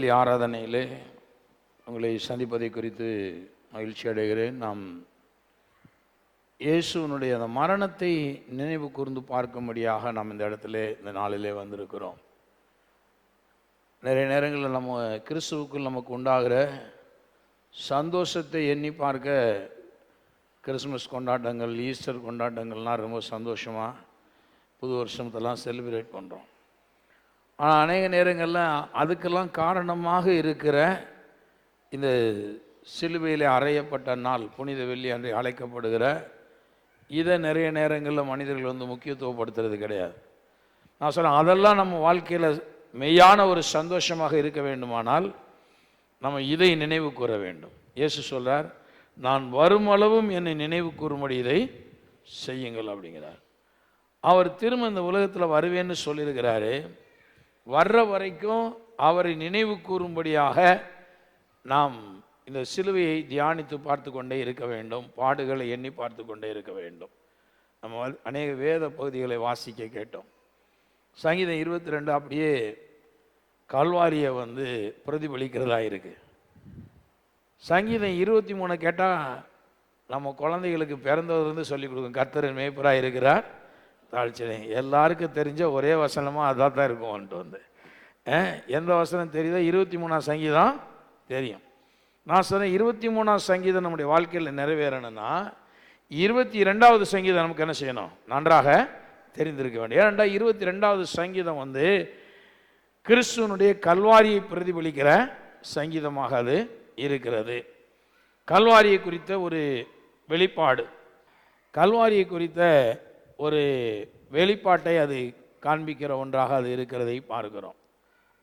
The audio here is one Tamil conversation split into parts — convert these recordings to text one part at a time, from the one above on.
வெள்ளி ஆராதனையிலே உங்களை சந்திப்பதை குறித்து மகிழ்ச்சி அடைகிறேன். நாம் இயேசுனுடைய அந்த மரணத்தை நினைவு கூர்ந்து பார்க்கும்படியாக நாம் இந்த இடத்துல இந்த நாளிலே வந்திருக்கிறோம். நிறைய நேரங்களில் நம்ம கிறிஸ்துவுக்குள் நமக்கு உண்டாகிற சந்தோஷத்தை எண்ணி பார்க்க கிறிஸ்மஸ் கொண்டாட்டங்கள், ஈஸ்டர் கொண்டாட்டங்கள்லாம் ரொம்ப சந்தோஷமாக புது வருஷத்தெல்லாம் செலிப்ரேட் பண்ணுறோம். ஆனால் அநேக நேரங்களில் அதுக்கெல்லாம் காரணமாக இருக்கிற இந்த சிலுவையில் அறையப்பட்ட நாள், புனித வெள்ளி அன்று அழைக்கப்படுகிற இதை நிறைய நேரங்களில் மனிதர்கள் முக்கியத்துவப்படுத்துறது கிடையாது. நான் சொல்கிறேன், அதெல்லாம் நம்ம வாழ்க்கையில் மெய்யான ஒரு சந்தோஷமாக இருக்க வேண்டுமானால் நம்ம இதை நினைவு கூற வேண்டும். இயேசு சொல்கிறார், நான் வருமளவும் என்னை நினைவு கூறும்படி இதை செய்யுங்கள் அப்படிங்கிறார். அவர் திரும்ப இந்த உலகத்தில் வருவேன்னு சொல்லியிருக்கிறாரு. வர்ற வரைக்கும் அவரை நினைவு கூறும்படியாக நாம் இந்த சிலுவையை தியானித்து பார்த்து கொண்டே இருக்க வேண்டும், பாடுகளை எண்ணி பார்த்து கொண்டே இருக்க வேண்டும். நம்ம அநேக வேத பகுதிகளை வாசிக்க கேட்டோம். சங்கீதம் 22 அப்படியே கல்வாரியை பிரதிபலிக்கிறதா இருக்குது. சங்கீதம் 23 கேட்டால் நம்ம குழந்தைகளுக்கு பிறந்தவர்லேருந்து சொல்லிக் கொடுக்கும், கர்த்தரின் மேய்ப்பராக இருக்கிறார் தாழ்ச்சினை. எல்லாருக்கும் தெரிஞ்ச ஒரே வசனமாக அதான் தான் இருக்கும். எந்த வசனம் தெரியுதோ 23ஆம் சங்கீதம் தெரியும். நான் சொன்னேன், 23ஆம் சங்கீதம் நம்முடைய வாழ்க்கையில் நிறைவேறணும்னா 22வது சங்கீதம் நமக்கு என்ன செய்யணும்? நன்றாக தெரிந்திருக்க வேண்டும். ஏனென்றால் 22வது சங்கீதம் கிறிஸ்துவனுடைய கல்வாரியை பிரதிபலிக்கிற சங்கீதமாக அது இருக்கிறது. கல்வாரியை குறித்த ஒரு வெளிப்பாடு, கல்வாரியை குறித்த ஒரு வெளிப்பாட்டை அது காண்பிக்கிற ஒன்றாக அது இருக்கிறதை பார்க்கிறோம்.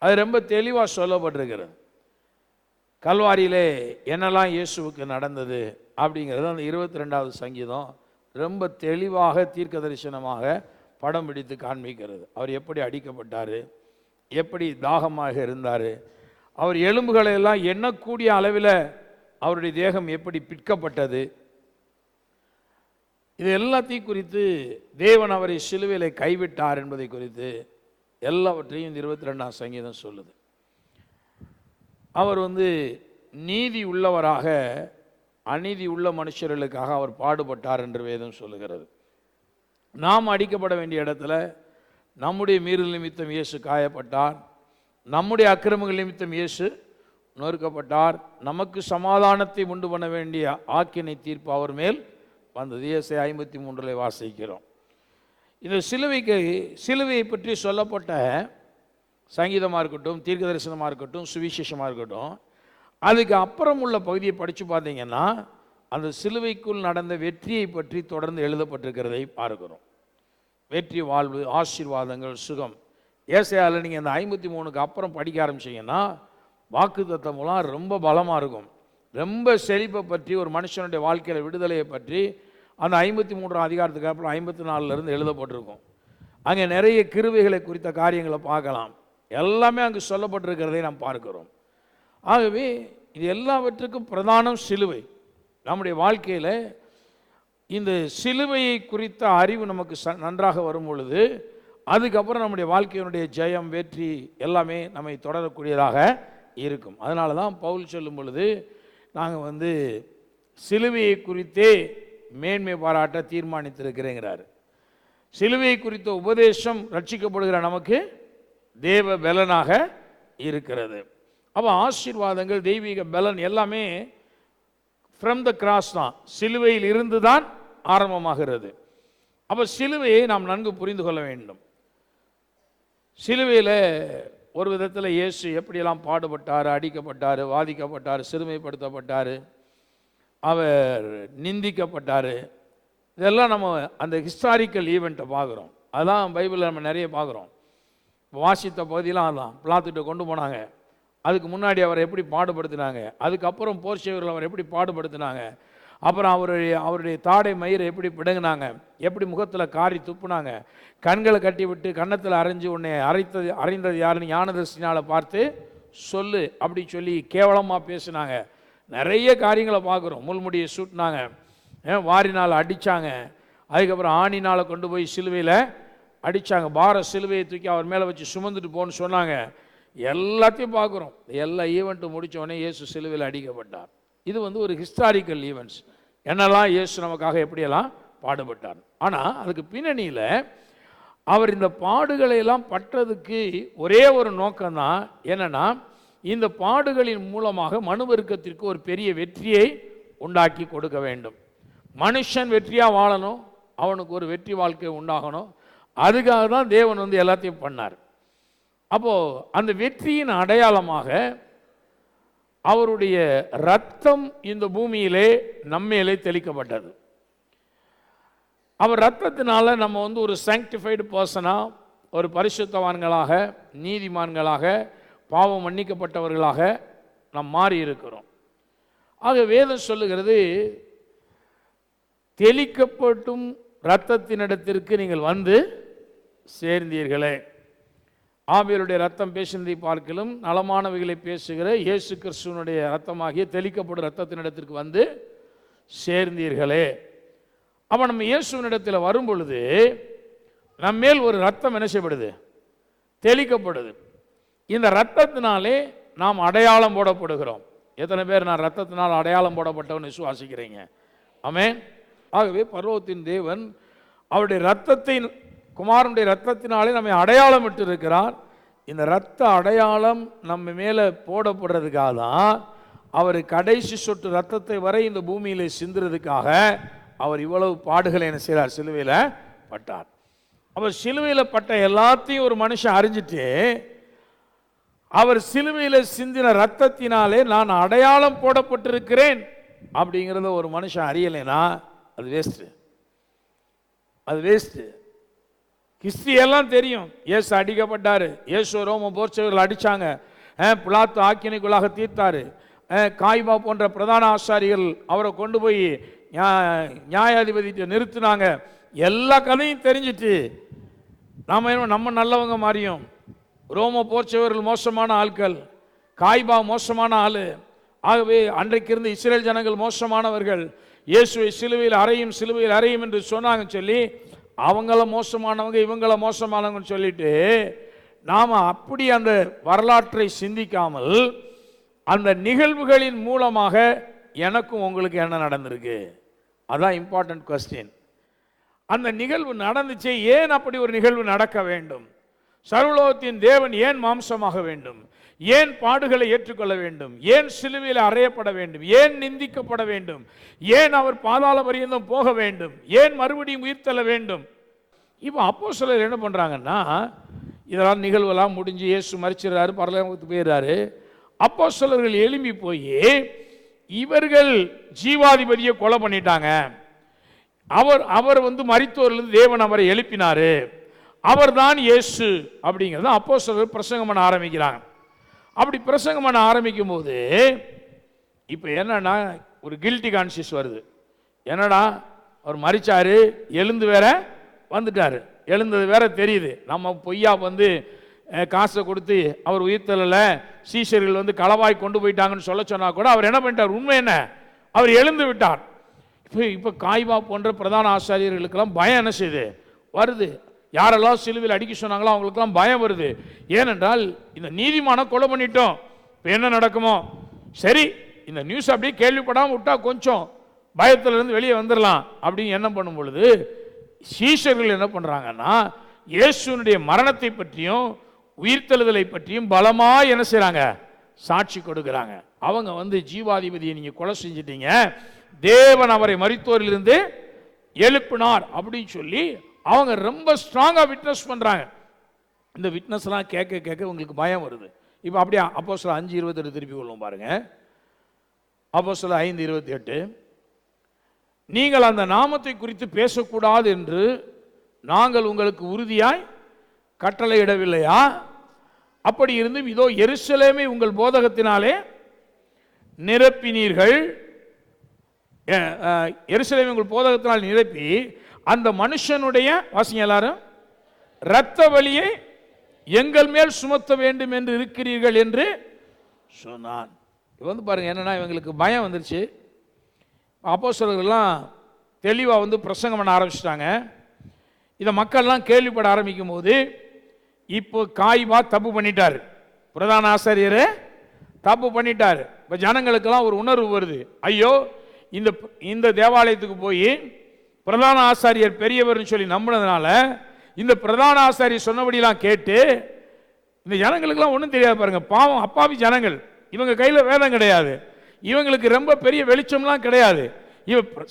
அது ரொம்ப தெளிவாக சொல்லப்பட்டிருக்கிறது. கல்வாரியிலே என்னெல்லாம் இயேசுவுக்கு நடந்தது அப்படிங்கிறது அந்த 22வது சங்கீதம் ரொம்ப தெளிவாக தீர்க்க தரிசனமாக படம் பிடித்து காண்பிக்கிறது. அவர் எப்படி அடிக்கப்பட்டார், எப்படி தாகமாக இருந்தார், அவர் எலும்புகளை எல்லாம் எண்ணக்கூடிய அளவில் அவருடைய தேகம் எப்படி பிற்கப்பட்டது, இது எல்லாத்தையும் குறித்து தேவன் அவரை சிலுவையில் கைவிட்டார் என்பதை குறித்து எல்லாவற்றையும் இந்த 22ஆம் சங்கீதம் சொல்லுது. அவர் நீதி உள்ளவராக அநீதி உள்ள மனுஷர்களுக்காக அவர் பாடுபட்டார் என்று வேதம் சொல்லுகிறது. நாம் அடிக்கப்பட வேண்டிய இடத்துல நம்முடைய மீறல் நிமித்தம் இயேசு காயப்பட்டார், நம்முடைய அக்கிரமங்கள் நிமித்தம் இயேசு நொறுக்கப்பட்டார், நமக்கு சமாதானத்தை உண்டு பண்ண வேண்டிய ஆக்கினை தீர்ப்பு அவர் மேல் வந்தது. ஏசாயா 53 வாசிக்கிறோம். இந்த சிலுவையை பற்றி சொல்லப்பட்ட சங்கீதமாக இருக்கட்டும், தீர்க்க தரிசனமாக இருக்கட்டும், சுவிசேஷமாக இருக்கட்டும், அதுக்கு அப்புறம் உள்ள பகுதியை படித்து பார்த்தீங்கன்னா அந்த சிலுவைக்குள் நடந்த வெற்றியை பற்றி தொடர்ந்து எழுதப்பட்டிருக்கிறதை பார்க்கிறோம். வெற்றி, வாழ்வு, ஆசீர்வாதங்கள், சுகம். ஏசாயாவில் நீங்கள் அந்த 53க்கு அப்புறம் படிக்க ஆரம்பிச்சிங்கன்னா வாக்குத்தத்தம்லாம் ரொம்ப பலமாக இருக்கும். ரொம்ப செழிப்பை பற்றி, ஒரு மனுஷனுடைய வாழ்க்கையில் விடுதலையை பற்றி அந்த 53ஆம் அதிகாரத்துக்கு அப்புறம் 54லேருந்து எழுதப்பட்டிருக்கும். அங்கே நிறைய கிருபைகளை குறித்த காரியங்களை பார்க்கலாம். எல்லாமே அங்கு சொல்லப்பட்டிருக்கிறதை நாம் பார்க்கிறோம். ஆகவே இது எல்லாவற்றுக்கும் பிரதானம் சிலுவை. நம்முடைய வாழ்க்கையில் இந்த சிலுவையை குறித்த அறிவு நமக்கு நன்றாக வரும் பொழுது அதுக்கப்புறம் நம்முடைய வாழ்க்கையினுடைய ஜெயம், வெற்றி எல்லாமே நம்மை தொடரக்கூடியதாக இருக்கும். அதனால தான் பவுல் சொல்லும் பொழுது நாங்கள் சிலுவையை குறித்தே மேன்மை பாராட்ட தீர்மானித்திருக்கிறேங்கிறார். சிலுவையை குறித்த உபதேசம் ரட்சிக்கப்படுகிற நமக்கு தேவ பலனாக இருக்கிறது. அப்போ ஆசீர்வாதங்கள், தெய்வீக பலன் எல்லாமே ஃப்ரம் த கிராஸ் தான், சிலுவையில் இருந்து தான் ஆரம்பமாகிறது. அப்போ சிலுவையை நாம் நன்கு புரிந்து கொள்ள வேண்டும். சிலுவையில் ஒரு விதத்தில் இயேசு எப்படியெல்லாம் பாடுபட்டார், அடிக்கப்பட்டார், வாதிக்கப்பட்டார், சிறுமைப்படுத்தப்பட்டார், அவர் நிந்திக்கப்பட்டார், இதெல்லாம் நம்ம அந்த ஹிஸ்டாரிக்கல் ஈவெண்ட்டை பார்க்குறோம். அதான் பைபிளில் நம்ம நிறைய பார்க்குறோம். வாசித்த பகுதியெலாம் அதான் பிளாத்துட்டு கொண்டு போனாங்க. அதுக்கு முன்னாடி அவரை எப்படி பாடுபடுத்தினாங்க, அதுக்கப்புறம் போர்ச்சேவர்கள் அவர் எப்படி பாடுபடுத்தினாங்க, அப்புறம் அவருடைய தாடை மயிரை எப்படி பிடுங்கினாங்க, எப்படி முகத்தில் காரி துப்புனாங்க, கண்களை கட்டி விட்டு கன்னத்தில் அரைஞ்சு உன்னை அறைந்தது யாருன்னு ஞானதர்சினால் பார்த்து சொல்லு அப்படி சொல்லி கேவலமாக பேசினாங்க. நிறைய காரியங்களை பார்க்குறோம். முள்முடியை சூட்டினாங்க, வாரினால் அடித்தாங்க, அதுக்கப்புறம் ஆணினால் கொண்டு போய் சிலுவையில் அடித்தாங்க, பார சிலுவையை தூக்கி அவர் மேலே வச்சு சுமந்துட்டு போன்னு சொன்னாங்க. எல்லாத்தையும் பார்க்குறோம். எல்லா ஈவெண்ட்டும் முடித்தோடனே இயேசு சிலுவையில் அடிக்கப்பட்டார். இது ஒரு ஹிஸ்டாரிக்கல் ஈவெண்ட்ஸ். என்னெல்லாம் இயேசு நமக்காக எப்படியெல்லாம் பாடுபட்டார். ஆனால் அதுக்கு பின்னணியில் அவர் இந்த பாடுகளை எல்லாம் பட்டதுக்கு ஒரே ஒரு நோக்கம்தான். என்னன்னா, இந்த பாடுகளின் மூலமாக மனுவர்க்கத்திற்கு ஒரு பெரிய வெற்றியை உண்டாக்கி கொடுக்க வேண்டும். மனுஷன் வெற்றியாக வாழணும், அவனுக்கு ஒரு வெற்றி வாழ்க்கை உண்டாகணும். அதுக்காக தான் தேவன் எல்லாத்தையும் பண்ணார். அப்போது அந்த வெற்றியின் அடையாளமாக அவருடைய இரத்தம் இந்த பூமியிலே நம்மேலே தெளிக்கப்பட்டது. அவர் இரத்தத்தினால நம்ம ஒரு சாங்டிஃபைடு பர்சனாக, ஒரு பரிசுத்தவான்களாக, நீதிமான்களாக, பாவம் மன்னிக்கப்பட்டவர்களாக நாம் மாறி இருக்கிறோம். ஆக வேதம் சொல்லுகிறது, தெளிக்கப்பட்டும் இரத்தத்தினிடத்திற்கு நீங்கள் வந்து சேர்ந்தீர்களே. ஆபேலுடைய ரத்தம் பேசினதை பார்க்கலும் நலமானவைகளை பேசுகிற இயேசு கிறிஸ்துவனுடைய ரத்தமாகிய தெளிக்கப்படும் இரத்தத்தினிடத்திற்கு வந்து சேர்ந்தீர்களே. அப்போ நம்ம இயேசுவனிடத்தில் வரும் பொழுது நம்மேல் ஒரு ரத்தம் என்ன செய்யப்படுது? தெளிக்கப்படுது. இந்த ரத்தத்தினாலே நாம் அடையாளம் போடப்படுகிறோம். எத்தனை பேர் நான் ரத்தத்தினால் அடையாளம் போடப்பட்டவன் விசுவாசிக்கிறீங்க? ஆமென். ஆகவே பரலோகத்தின் தேவன் அவருடைய ரத்தத்தை, குமாரனுடைய ரத்தத்தினாலே நம்மை அடையாளம் விட்டு இருக்கிறார். இந்த ரத்த அடையாளம் நம்ம மேலே போடப்படுறதுக்காக தான் அவர் கடைசி சொட்டு ரத்தத்தை வரை இந்த பூமியிலே சிந்துறதுக்காக அவர் இவ்வளவு பாடுகளை என்ன செய்கிறார்? சிலுவையில் பட்டார். அவர் சிலுவையில் பட்ட எல்லாத்தையும் ஒரு மனுஷன் அறிஞ்சிட்டு, அவர் சிலுவையில் சிந்தின ரத்தத்தினாலே நான் அடையாளம் போடப்பட்டிருக்கிறேன் அப்படிங்கிறத ஒரு மனுஷன் அறியலைன்னா அது வேஸ்ட்டு. அது வேஸ்ட்டு. கிறிஸ்தியெல்லாம் தெரியும். இயேசு அடிக்கப்பட்டார், இயேசு ரோம போர்ச்சவர்கள் அடித்தாங்க, பிலாத்து ஆக்கினைக்குள்ளாக தீர்த்தார், காய்பா போன்ற பிரதான ஆசாரிகள் அவரை கொண்டு போய் நியாயாதிபதியை நிறுத்தினாங்க. எல்லா கதையும் தெரிஞ்சிட்டு நம்ம நல்லவங்க மாறியும், ரோம போர்ச்சவர்கள் மோசமான ஆட்கள், காய்பா மோசமான ஆள். ஆகவே அன்றைக்கு இருந்த இஸ்ரேல் ஜனங்கள் மோசமானவர்கள், இயேசுவை சிலுவையில் அறையும் சிலுவையில் அறையும் என்று சொன்னாங்கன்னு சொல்லி அவங்கள மோசமானவங்க இவங்கள மோசமானவங்கன்னு சொல்லிட்டு நாம் அப்படி அந்த வரலாற்றை சிந்திக்காமல் அந்த நிகழ்வுகளின் மூலமாக எனக்கும் உங்களுக்கு என்ன நடந்திருக்கு, அதான் இம்பார்ட்டன்ட் கொஸ்டின். அந்த நிகழ்வு நடந்துச்சு, ஏன் அப்படி ஒரு நிகழ்வு நடக்க வேண்டும்? சர்வலோகத்தின் தேவன் ஏன் மாம்சமாக வேண்டும்? ஏன் பாடுகளை ஏற்றுக்கொள்ள வேண்டும்? ஏன் சிலுவையில் அறையப்பட வேண்டும்? ஏன் நிந்திக்கப்பட வேண்டும்? ஏன் அவர் பாதாள பரியந்தம் போக வேண்டும்? ஏன் மறுபடியும் உயிர்த்தெழ வேண்டும்? இப்போ அப்போஸ்தலர் என்ன பண்ணுறாங்கன்னா, இதெல்லாம் நிகழ்வெல்லாம் முடிஞ்சு இயேசு மரிச்சிடறாரு, பரலோகத்துக்கு போயிடுறாரு. அப்போஸ்தலர்கள் எழும்பி போய் இவர்கள் ஜீவாதிபதியை கொலை பண்ணிட்டாங்க, அவர் மரித்தோரிலிருந்து தேவன் அவரை எழுப்பினாரு, அவர் தான் இயேசு அப்படிங்கிறத அப்போஸ்தலர்கள் பிரசங்கம் பண்ண ஆரம்பிக்கிறாங்க. அப்படி பிரசங்கம் பண்ண ஆரம்பிக்கும் போது இப்போ என்னன்னா ஒரு கில்ட்டி கான்சியஸ் வருது. என்னடா அவர் மரிச்சாரு, எழுந்து வேற வந்துட்டாரு, எழுந்தது வேற தெரியுது. நம்ம பொய்யா காசை கொடுத்து அவர் உயிர்த்தல சீஷர்கள் களவாய் கொண்டு போயிட்டாங்கன்னு சொல்ல சொன்னா கூட அவர் என்ன பண்ணிட்டார்? உண்மை என்ன? அவர் எழுந்து விட்டார். இப்போ காய்பா போன்ற பிரதான ஆசாரியர்களுக்கெல்லாம் பயம் என்ன செய்யுது? வருது. யாரெல்லாம் சிலுவையில் அடிக்க சொன்னாங்களோ அவங்களுக்கெல்லாம் பயம் வருது. ஏனென்றால் இந்த நீதிமான கொலை பண்ணிட்டோம், இப்போ என்ன நடக்குமோ? சரி, இந்த நியூஸ் அப்படியே கேள்விப்படாமல் விட்டா கொஞ்சம் பயத்திலிருந்து வெளியே வந்துடலாம் அப்படின்னு என்ன பண்ணும் பொழுது சீஷர்கள் என்ன பண்ணுறாங்கன்னா, இயேசுனுடைய மரணத்தை பற்றியும் உயிர்த்தெழுதலை பற்றியும் பலமாக என்ன செய்கிறாங்க? சாட்சி கொடுக்குறாங்க. அவங்க ஜீவாதிபதியை நீங்கள் கொலை செஞ்சிட்டீங்க, தேவன் அவரை மரித்தோரிலிருந்து எழுப்பினார் அப்படின்னு சொல்லி அவங்க ரொம்ப ஸ்ட்ராங்காக விட்னஸ் பண்ணுறாங்க. இந்த விட்னஸ்லாம் கேட்க கேட்க உங்களுக்கு பயம் வருது. இப்போ அப்படியே அப்போஸ்தலர் 5:28 திருப்பி கொள்ளும் பாருங்க. அப்போஸ்தலர் 5:28, நீங்கள் அந்த நாமத்தை குறித்து பேசக்கூடாது என்று நாங்கள் உங்களுக்கு உறுதியாய் கட்டளையிடவில்லையா? அப்படி இருந்தும் இதோ எருசலேமை உங்கள் போதகத்தினாலே நிரப்பினீர்கள். எருசலேமை உங்கள் போதகத்தினால் நிரப்பி அந்த மனுஷனுடைய, வாசிங்க எல்லாரும், இரத்த வலியை எங்கள் மேல் சுமத்த வேண்டும் என்று இருக்கிறீர்கள் என்று சொன்னான். இப்போ பாருங்க, என்னன்னா இவங்களுக்கு பயம் வந்துருச்சு. அப்போஸ்தலர்கள்லாம் தெளிவாக பிரசங்கம் பண்ண ஆரம்பிச்சிட்டாங்க. இதை மக்கள்லாம் கேள்விப்பட ஆரம்பிக்கும் போது இப்போ காய்பா தப்பு பண்ணிட்டார். பிரதான ஆசாரியர் தப்பு பண்ணிட்டாரு. இப்போ ஜனங்களுக்கெல்லாம் ஒரு உணர்வு வருது, ஐயோ இந்த தேவாலயத்துக்கு போய் பிரதான ஆசாரியர் பெரியவர்னு சொல்லி நம்பினதுனால இந்த பிரதான ஆசாரியர் சொன்னபடியெல்லாம் கேட்டு இந்த ஜனங்களுக்கெல்லாம் ஒன்றும் தெரியாது பாருங்க. பாவம் அப்பாவி ஜனங்கள், இவங்க கையில் வேதம் கிடையாது, இவங்களுக்கு ரொம்ப பெரிய வெளிச்சம்லாம் கிடையாது.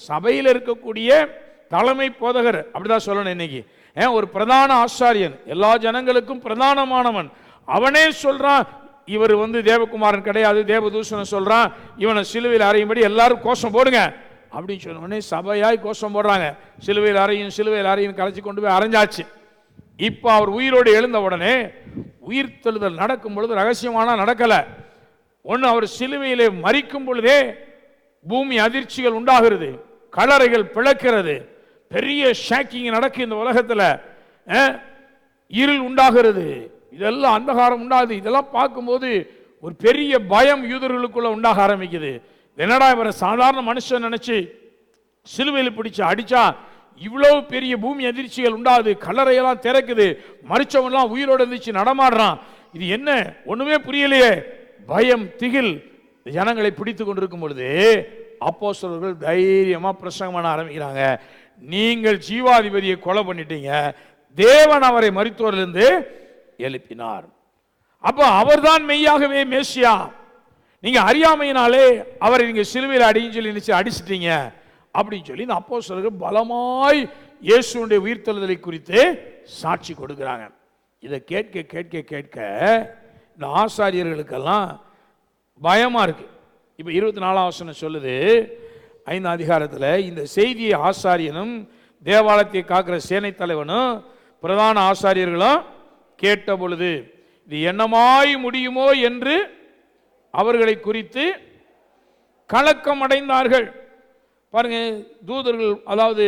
சபையில் இருக்கக்கூடிய தலைமை போதகர் அப்படிதான் சொல்லணும். இன்னைக்கு ஒரு பிரதான ஆசாரியன், எல்லா ஜனங்களுக்கும் பிரதானமானவன், அவனே சொல்றான் இவர் தேவகுமாரன் கிடையாது, தேவதூஷணன் சொல்றான், இவனை சிலுவையில் அறையும்படி எல்லாரும் கோஷம் போடுங்க அப்படின்னு சொன்ன உடனே சபையாய் கோஷம் போடுறாங்க. சிலுவையில் அறையும் கலைச்சி கொண்டு போய் அரைஞ்சாச்சு. இப்போ அவர் உயிரோடு எழுந்த உடனே உயிர்த்தெழுதல் நடக்கும் பொழுது ரகசியமான நடக்கல. ஒன்று, அவர் சிலுவையிலே மரிக்கும் பொழுதே பூமி அதிர்ச்சிகள் உண்டாகிறது, கல்லறைகள் பிளக்கிறது, பெரிய ஷாக்கிங் நடக்கு இந்த உலகத்தில், இருள் உண்டாகிறது, இதெல்லாம் அந்தகாரம் உண்டாகுது. இதெல்லாம் பார்க்கும்போது ஒரு பெரிய பயம் யூதர்களுக்குள்ள உண்டாக ஆரம்பிக்குது. என்னடா இவரை சாதாரண மனுஷன் நினைச்சு சிலுவையில் பிடிச்சு அடிச்சா இவ்வளவு பெரிய பூமி அதிர்ச்சிகள் உண்டாகுது, கல்லறையெல்லாம் திறக்குது, மரிச்சவன்லாம் உயிரோடு இருந்துச்சு நடமாடுறான், இது என்ன ஒண்ணுமே புரியலையே. பயம் திகில் ஜனங்களை பிடித்து கொண்டிருக்கும் பொழுது அப்போஸ்தலர்கள் தைரியமா பிரசங்கம் பண்ண ஆரம்பிக்கிறாங்க. நீங்கள் ஜீவாதிபதியை கொலை பண்ணிட்டீங்க, தேவன் அவரை மரித்தோரிலிருந்து எழுப்பினார். அப்போ அவர்தான் மெய்யாகவே மேசியா. நீங்க அறியாமையினாலே அவரை நீங்க சிலுவையில் அடின்னு சொல்லி அடிச்சிட்டீங்க அப்படின்னு சொல்லி இந்த அப்போஸ்தலர்கள் பலமாய் இயேசுவுடைய உயிர்த்தெழுதலை குறித்து சாட்சி கொடுக்கிறாங்க. இதை கேட்க கேட்க கேட்க இந்த ஆசாரியர்களுக்கெல்லாம் பயமா இருக்கு. இப்போ 24ஆம் வசனம் சொல்லுது, 5ஆம் அதிகாரத்தில், இந்த செய்தியை ஆசாரியனும் தேவாலயத்தை காக்கிற சேனை தலைவனும் பிரதான ஆசாரியர்களும் கேட்ட பொழுது இது என்னமாய் முடியுமோ என்று அவர்களை குறித்து கலக்கம் அடைந்தார்கள். பாருங்க, தூதர்கள் அதாவது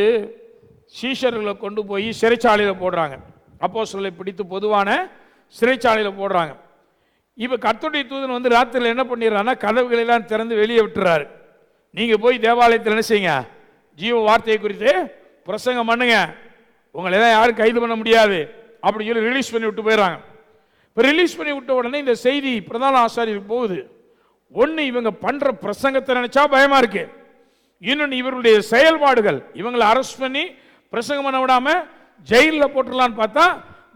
சீஷர்களை கொண்டு போய் சிறைச்சாலையில் போடுறாங்க, அப்போஸ்தலரை பிடித்து பொதுவான சிறைச்சாலையில் போடுறாங்க. இப்போ கர்த்தருடைய தூதன் ராத்திரியில் என்ன பண்ணிடுறான்னா கதவுகளெல்லாம் திறந்து வெளியே விட்டுறாரு. நீங்கள் போய் தேவாலயத்தில் என்ன செய்யுங்க, ஜீவ வார்த்தையை குறித்து பிரசங்கம் பண்ணுங்க, உங்களை எல்லாம் யாரும் கைது பண்ண முடியாது அப்படின்னு சொல்லி ரிலீஸ் பண்ணி விட்டு போயிடறாங்க. இப்போ ரிலீஸ் பண்ணி விட்ட உடனே இந்த செய்தி பிரதான ஆசாரியருக்கு போகுது. ஒன்று, இவங்க பண்ணுற பிரசங்கத்தை நினைச்சா பயமா இருக்கு. இன்னொன்று, இவருடைய செயல்பாடுகள், இவங்களை அரெஸ்ட் பண்ணி பிரசங்கம் பண்ண விடாம ஜெயிலில் போட்டுடலான்னு பார்த்தா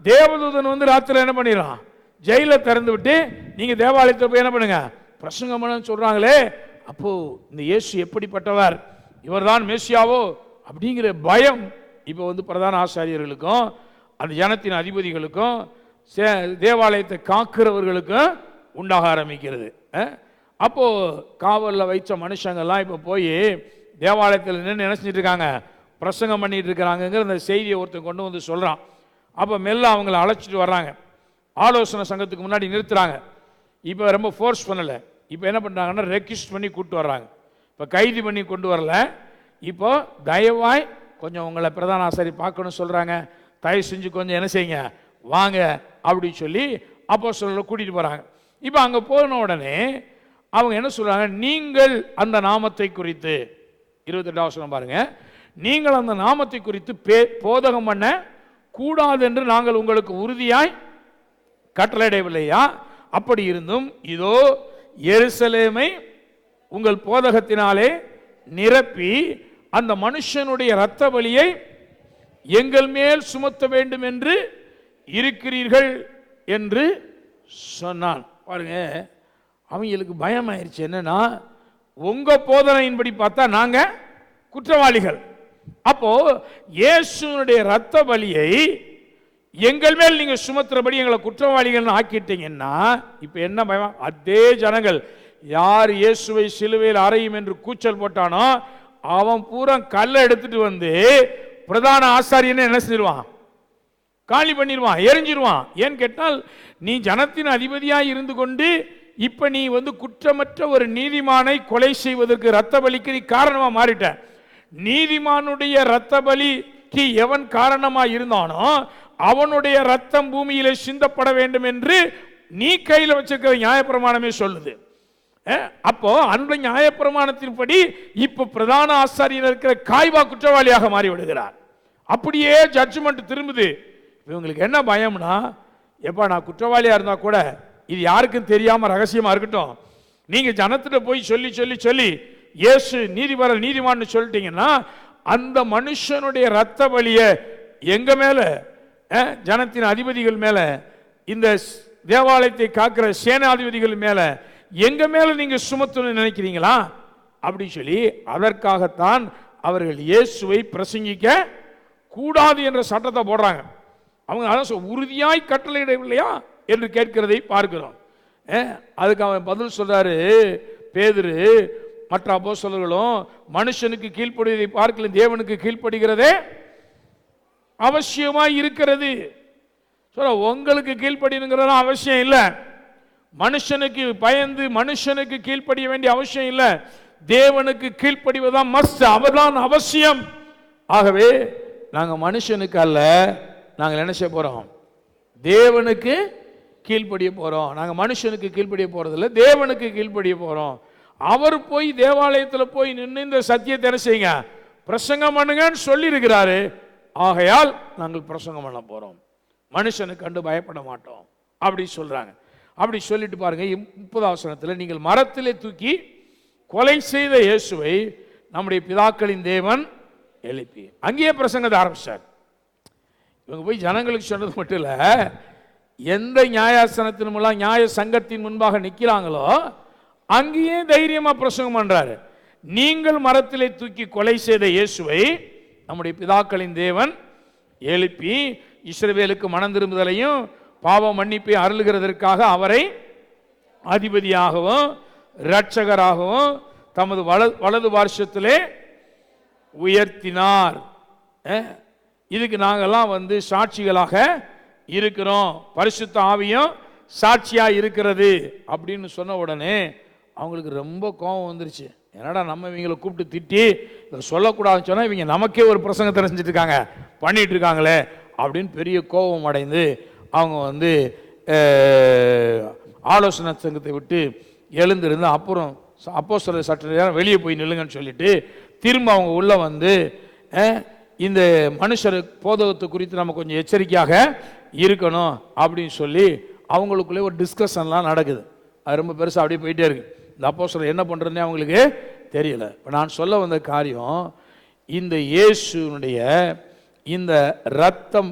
தேவதூதன் ராத்திரியில் என்ன பண்ணிடலாம், ஜெயிலில் திறந்து விட்டு நீங்க தேவாலயத்தில் போய் என்ன பண்ணுங்க பிரசங்கம் பண்ணு சொல்றாங்களே. அப்போ இந்த இயேசு எப்படிப்பட்டவர், இவர்தான் மேசியாவோ அப்படிங்கிற பயம் இப்போ பிரதான ஆசாரியர்களுக்கும் அந்த ஜனத்தின் அதிபதிகளுக்கும் தேவாலயத்தை காக்கிறவர்களுக்கும் உண்டாக ஆரம்பிக்கிறது. அப்போ காவலில் வைச்ச மனுஷங்கள்லாம் இப்போ போய் தேவாலயத்தில் நின்று நினைச்சிட்டு இருக்காங்க, பிரசங்கம் பண்ணிட்டு இருக்கிறாங்கிற அந்த செய்தியை ஒருத்தர் கொண்டு சொல்றான். அப்போ மெல்ல அவங்களை அழைச்சிட்டு வர்றாங்க, ஆலோசனை சங்கத்துக்கு முன்னாடி நிறுத்துறாங்க. இப்போ ரொம்ப ஃபோர்ஸ் பண்ணலை, இப்போ என்ன பண்ணுறாங்கன்னா ரெக்வெஸ்ட் பண்ணி கூப்பிட்டு வர்றாங்க. இப்போ கைது பண்ணி கொண்டு வரல, இப்போ தயவாய் கொஞ்சம் உங்களை பிரதான ஆசாரி பார்க்கணும்னு சொல்கிறாங்க, தயவு செஞ்சு கொஞ்சம் என்ன செய்யுங்க வாங்க அப்படின்னு சொல்லி அப்போஸ்தலரை கூட்டிகிட்டு போகிறாங்க. இப்போ அங்கே போன உடனே அவங்க என்ன சொல்கிறாங்க, நீங்கள் அந்த நாமத்தை குறித்து 28ஆம் வசனம் பாருங்க, நீங்கள் அந்த நாமத்தை குறித்து போதகம் பண்ண கூடாது என்று நாங்கள் உங்களுக்கு உறுதியாய் கட்டளையிடவில்லையா? அப்படி இருந்தும் இதோ எருசலேமை உங்கள் போதகத்தினாலே நிரப்பி அந்த மனுஷனுடைய இரத்த பலியை எங்கள் மேல் சுமத்த வேண்டும் என்று இருக்கிறீர்கள் என்று சொன்னான். பாருங்க, அவங்களுக்கு பயம் ஆயிடுச்சு. என்னன்னா, உங்க போதனையின்படி பார்த்தா நாங்க குற்றவாளிகள், அப்போ இயேசுனுடைய இரத்த பலியை எங்கள் மேல் நீங்க சுமத்துறபடி எங்களை குற்றவாளிகள் ஆக்கிட்டீங்கன்னா இப்ப என்ன பயம்? அதே ஜனங்கள் யார் இயேசுவை சிலுவையில் அறையும் என்று கூச்சல் போட்டானோ அவன் பூரா கல்லை எடுத்துட்டு பிரதான ஆசாரியனை என்ன செஞ்சிருவான், காலி பண்ணிடுவான், எரிஞ்சிருவான். ஏன்னு கேட்டால், நீ ஜனத்தின் அதிபதியாய் இருந்து கொண்டு இப்ப நீ குற்றமற்ற ஒரு நீதிமானை கொலை செய்வதற்கு இரத்த பலிக்கு நீ காரணமா மாறிட்ட. நீதிமானுடைய இரத்த பலிக்கு எவன் காரணமா இருந்தானோ அவனுடைய ரத்தம் பூமியிலே சிந்தப்பட வேண்டும் என்று நீ கையில் வச்சிருக்கிற நியாயப்பிரமாணமே சொல்லுது. அப்போ அந்த நியாயப்பிரமாணத்தின்படி இப்ப பிரதான ஆசாரியர் இருக்கிற காய்வா குற்றவாளியாக மாறிவிடுகிறார். அப்படியே ஜட்ஜ்மெண்ட் திரும்புது. இவங்களுக்கு என்ன பயம்னா, எப்பா நான் குற்றவாளியா இருந்தா கூட இது யாருக்கும் தெரியாம ரகசியமா இருக்கட்டும். நீங்க ஜனத்திட்ட போய் சொல்லி சொல்லி சொல்லி இயேசு நீதிபரர் நீதிமான்னு சொல்லிட்டீங்கன்னா அந்த மனுஷனுடைய ரத்த பலிய எங்க மேல, ஜனத்தின் அதிபதிகள் மேல, இந்த தேவாலயத்தை காக்கிற சேனாதிபதிகள் மேல, எங்க மேல நீங்க சுமத்தணும்னு நினைக்கிறீங்களா அப்படி சொல்லி அதற்காகத்தான் அவர்கள் இயேசுவை பிரசங்கிக்க கூடாது என்ற சட்டத்தை போடுறாங்க. அவங்க அதான் உறுதியாய் கட்டளையிடவில்லையா என்று கேட்கிறதை பார்க்கிறோம். அதுக்கு அவன் பதில் சொல்றாரு, பேதுரு மற்ற அப்போஸ்தலர்களும் மனுஷனுக்கு கீழ்ப்படுவதை பார்க்கல தேவனுக்கு கீழ்ப்படுகிறதே அவசியமாய் இருக்கிறது. உங்களுக்கு கீழ்ப்படிங்கிறது அவசியம் இல்லை, மனுஷனுக்கு பயந்து மனுஷனுக்கு கீழ்ப்படிய வேண்டிய அவசியம் இல்லை, தேவனுக்கு கீழ்ப்படிவதான் மஸ்ட், அவர்தான் அவசியம். ஆகவே நாங்கள் மனுஷனுக்கு அல்ல, நாங்கள் என்ன செய்ய போறோம், தேவனுக்கு கீழ்ப்படிய போறோம். நாங்கள் மனுஷனுக்கு கீழ்ப்படிய போறதில்லை, தேவனுக்கு கீழ்ப்படிய போறோம். அவர் போய் தேவாலயத்தில் போய் நின்று இந்த சத்தியத்தை என்ன செய்யுங்க, பிரசங்கம் பண்ணுங்கன்னு சொல்லி இருக்கிறாரு. ஆகையால் நாங்கள் பிரசங்கம் பண்ண போறோம், மனுஷனுக்கு கண்டு பயப்பட மாட்டோம் அப்படி சொல்றாங்க. அப்படி சொல்லிட்டு பாருங்க 30வது வசனத்தில், நீங்கள் மரத்திலே தூக்கி கொலை செய்த இயேசுவை நம்முடைய பிதாக்களின் தேவன் எழுப்பி, அங்கேயே பிரசங்கத்தை ஆரம்பிச்சார். இவங்க போய் ஜனங்களுக்கு சொன்னது மட்டும் இல்ல, எந்த நியாயாசனத்தின் மூலம் நியாய சங்கத்தின் முன்பாக நிற்கிறாங்களோ அங்கேயே தைரியமா பிரசங்கம் பண்றாரு. நீங்கள் மரத்திலே தூக்கி கொலை செய்த இயேசுவை நம்முடைய பிதாக்களின் தேவன் எழுப்பி இஸ்ரவேலுக்கு மனம் திரும்புதலையும் பாவ மன்னிப்பை அருளுகிறதற்காக அவரை அதிபதியாகவும் இரட்சகராகவும் தமது வலது பார்சத்திலே உயர்த்தினார். இதுக்கு நாங்கெல்லாம் சாட்சிகளாக இருக்கிறோம், பரிசுத்த ஆவியும் சாட்சியா இருக்கிறது அப்படின்னு சொன்ன உடனே அவங்களுக்கு ரொம்ப கோபம் வந்துருச்சு. என்னடா நம்ம இவங்களை கூப்பிட்டு திட்டி இதை சொல்லக்கூடாதுன்னு சொன்னா இவங்க நமக்கே ஒரு பிரசங்கத்தை செஞ்சுட்டு இருக்காங்க, பண்ணிட்டு இருக்காங்களே அப்படின்னு பெரிய கோபம் அடைந்து அவங்க ஆலோசனை சங்கத்தை விட்டு எழுந்திருந்து அப்புறம் அப்போஸ்தலர் சற்று நேரம் வெளியே போய் நில்லுங்கன்னு சொல்லிட்டு திரும்ப அவங்க உள்ள இந்த மனுஷர் போதகத்தை குறித்து நம்ம கொஞ்சம் எச்சரிக்கையாக இருக்கணும் அப்படின்னு சொல்லி அவங்களுக்குள்ளே ஒரு டிஸ்கஷன்லாம் நடக்குது. அது ரொம்ப பெருசாக அப்படியே போயிட்டே இருக்கு. இந்த அப்போஸ்தலர் என்ன பண்ணுறதுனே அவங்களுக்கு தெரியல. இப்போ நான் சொல்ல வந்த காரியம், இந்த இயேசுனுடைய இந்த ரத்தம்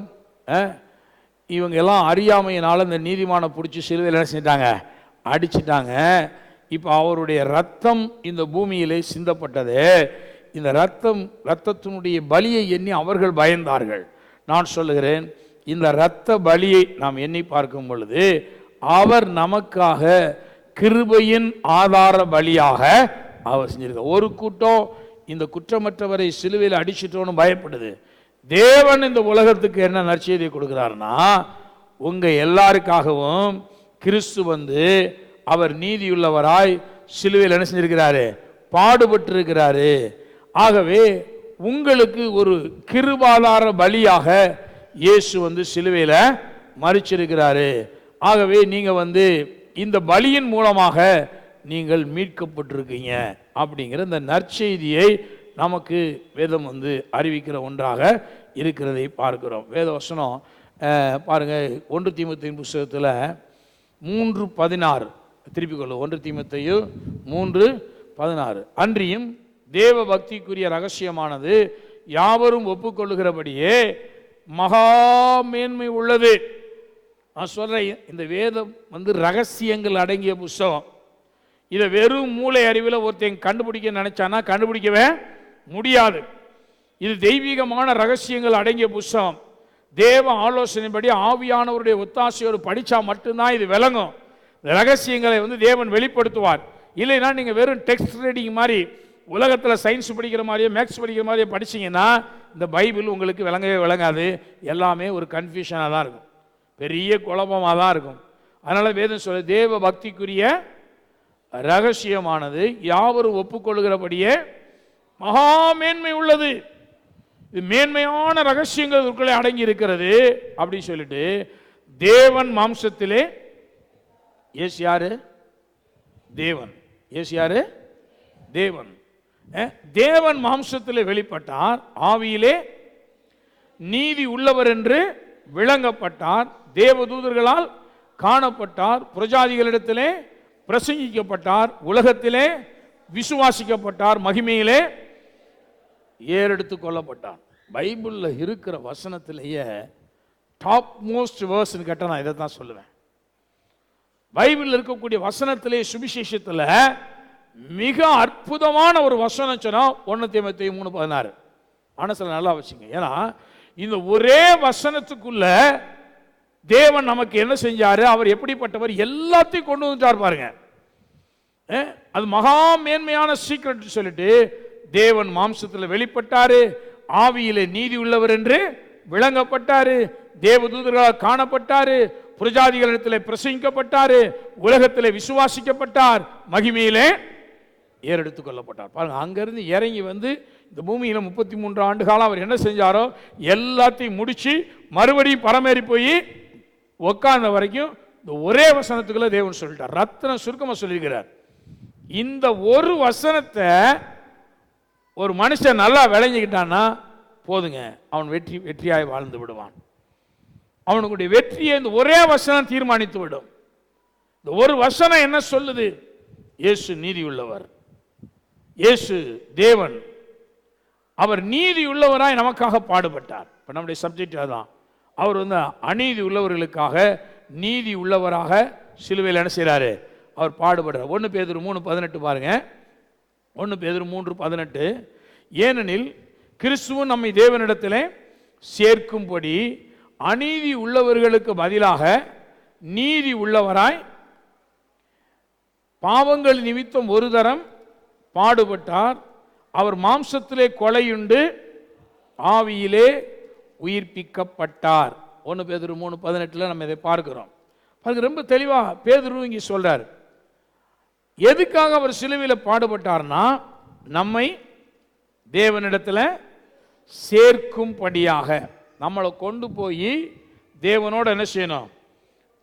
இவங்க எல்லாம் அறியாமையினால இந்த நீதிமானை பிடிச்சி சிலுவையில் என்ன செஞ்சிட்டாங்க, அடிச்சிட்டாங்க. இப்போ அவருடைய ரத்தம் இந்த பூமியிலே சிந்தப்பட்டது. இந்த ரத்தத்தினுடைய பலியை எண்ணி அவர்கள் பயந்தார்கள். நான் சொல்லுகிறேன், இந்த இரத்த பலியை நாம் எண்ணி பார்க்கும் பொழுது அவர் நமக்காக கிருபையின் ஆதார பலியாக அவர் செஞ்சிருக்க. ஒரு கூட்டம் இந்த குற்றமற்றவரை சிலுவையில் அடிச்சிட்டோன்னு பயப்படுது. தேவன் இந்த உலகத்துக்கு என்ன நற்செய்தியை கொடுக்கிறார்னா, உங்க எல்லாருக்காகவும் கிறிஸ்து அவர் நீதியுள்ளவராய் சிலுவையில் என்ன செஞ்சிருக்கிறாரு, பாடுபட்டிருக்கிறாரு. ஆகவே உங்களுக்கு ஒரு கிருபாதார பலியாக இயேசு சிலுவையில் மரிச்சிருக்கிறாரு. ஆகவே நீங்க இந்த பலியின் மூலமாக நீங்கள் மீட்கப்பட்டிருக்கீங்க அப்படிங்கிற இந்த நற்செய்தியை நமக்கு வேதம் அறிவிக்கிற ஒன்றாக இருக்கிறதை பார்க்கிறோம். வேத வசனம் பாருங்க, 1 தீமோத்தேயு புத்தகத்தில் 3:16 திருப்பிக் கொள்ளும். 1 தீமோத்தேயு 3:16, அன்றியும் தேவ பக்திக்குரிய ரகசியமானது யாவரும் ஒப்புக்கொள்ளுகிறபடியே மகா மேன்மை உள்ளது. நான் சொல்றேன், இந்த வேதம் ரகசியங்கள் அடங்கிய புஸ்தகம். இதை வெறும் மூளை அறிவில் ஒருத்தன் கண்டுபிடிக்க நினைச்சானா கண்டுபிடிக்கவே முடியாது. இது தெய்வீகமான ரகசியங்கள் அடங்கிய புஸ்தகம். தேவ ஆலோசனைப்படி ஆவியானவருடைய ஒத்தாசையோடு படித்தா மட்டும்தான் இது விளங்கும். ரகசியங்களை தேவன் வெளிப்படுத்துவார். இல்லைன்னா நீங்கள் வெறும் டெக்ஸ்ட் ரீடிங் மாதிரி உலகத்தில் சயின்ஸ் படிக்கிற மாதிரியே மேக்ஸ் படிக்கிற மாதிரியே படிச்சிங்கன்னா இந்த பைபிள் உங்களுக்கு விளங்கவே விளங்காது. எல்லாமே ஒரு கன்ஃபியூஷனாக தான் இருக்கும், பெரிய குழப்பமாக தான் இருக்கும். அதனால் வேதம் சொல்ல தேவ பக்திக்குரிய ரகசியமானது யாவரும் ஒப்புக்கொள்ளுகிறபடியே மகா மேன்மை உள்ளது. இது மேன்மையான ரகசியங்கள் இதுக்குள்ளே அடங்கி இருக்கிறது அப்படின்னு சொல்லிட்டு, தேவன் மாம்சத்திலே, இயேசு யாரு? தேவன். இயேசு யாரு? தேவன். தேவன் மாம்சத்திலே வெளிப்பட்டார், ஆவியிலே நீதி உள்ளவர் என்று விளங்கப்பட்டார், தேவதூதர்களால் காணப்பட்டார், புரஜாதிகளிடத்திலே பிரசங்கிக்கப்பட்டார், உலகத்திலே விசுவாசிக்கப்பட்டார், மகிமையிலே ஏறெடுத்து கொள்ளப்பட்டார். பைபிளில் இருக்கிற வசனத்திலேயே டாப் மோஸ்ட் வேர்ஸ்ன்னு கேட்டால் நான் இதை தான் சொல்லுவேன். பைபிளில் இருக்கக்கூடிய வசனத்திலே சுவிசேஷத்தில் மிக அற்புதமான ஒரு வசனம் சொன்னால் 1 தீமோத்தேயு 3:16. ஆனால் சில நல்லா வச்சுங்க. ஏன்னா இந்த ஒரே வசனத்துக்குள்ள தேவன் நமக்கு என்ன செஞ்சாரு, அவர் எப்படிப்பட்டவர் எல்லாத்தையும் கொண்டு வந்துட்டார் பாருங்க. அது மகா மேன்மையான சீக்ரெட் சொல்லிட்டு, தேவன் மாம்சத்தில் வெளிப்பட்டாரு, ஆவியிலே நீதி உள்ளவர் என்று விளங்கப்பட்டாரு, தேவதூதர்களால் காணப்பட்டாரு, புரஜாதிகளிடத்தில் பிரசங்கிக்கப்பட்டாரு, உலகத்திலே விசுவாசிக்கப்பட்டார், மகிமையிலே ஏறெடுத்துக் கொள்ளப்பட்டார். பாருங்க, அங்கிருந்து இறங்கி வந்து இந்த பூமியில 33 ஆண்டு காலம் அவர் என்ன செஞ்சாரோ எல்லாத்தையும் முடிச்சு மறுபடியும் பரமேறி போய் உட்கார்ந்த வரைக்கும் இந்த ஒரே வசனத்துக்குள்ள தேவன் சொல்லிட்டார். ரத்ன சுருக்கமா சொல்லியிருக்கிறார். இந்த ஒரு வசனத்தை ஒரு மனுஷன் நல்லா விளங்கிக்கிட்டான்னா போதுங்க, அவன் வெற்றியாய் வாழ்ந்து விடுவான். அவனுடைய வெற்றியை இந்த ஒரே வசனம் தீர்மானித்து விடும். இந்த ஒரு வசனம் என்ன சொல்லுது? இயேசு நீதி உள்ளவர், இயேசு தேவன், அவர் நீதி உள்ளவராய் நமக்காக பாடுபட்டார். இப்போ நம்முடைய சப்ஜெக்ட் அதான். அவர் வந்து அநீதி உள்ளவர்களுக்காக நீதி உள்ளவராக சிலுவையில் என்ன செய்கிறாரு? அவர் பாடுபடுறார். 1 பேதுரு 3:18 பாருங்க. 1 பேதுரு 3:18, ஏனெனில் கிறிஸ்துவும் நம்மை தேவனிடத்திலே சேர்க்கும்படி அநீதி உள்ளவர்களுக்கு பதிலாக நீதி உள்ளவராய் பாவங்கள் நிமித்தம் ஒரு தரம் பாடுபட்டார். அவர் மாம்சத்திலே கொலையுண்டு ஆவியிலே உயிர்ப்பிக்கப்பட்டார். 1 பேதுரு 3:18 நம்ம இதை பார்க்கிறோம். அது ரொம்ப தெளிவா பேதுரு இங்கே சொல்றார். எதுக்காக அவர் சிலுவையில் பாடுபட்டார்னா, நம்மை தேவனிடத்தில் சேர்க்கும்படியாக, நம்மளை கொண்டு போய் தேவனோட என்ன செய்யணும்,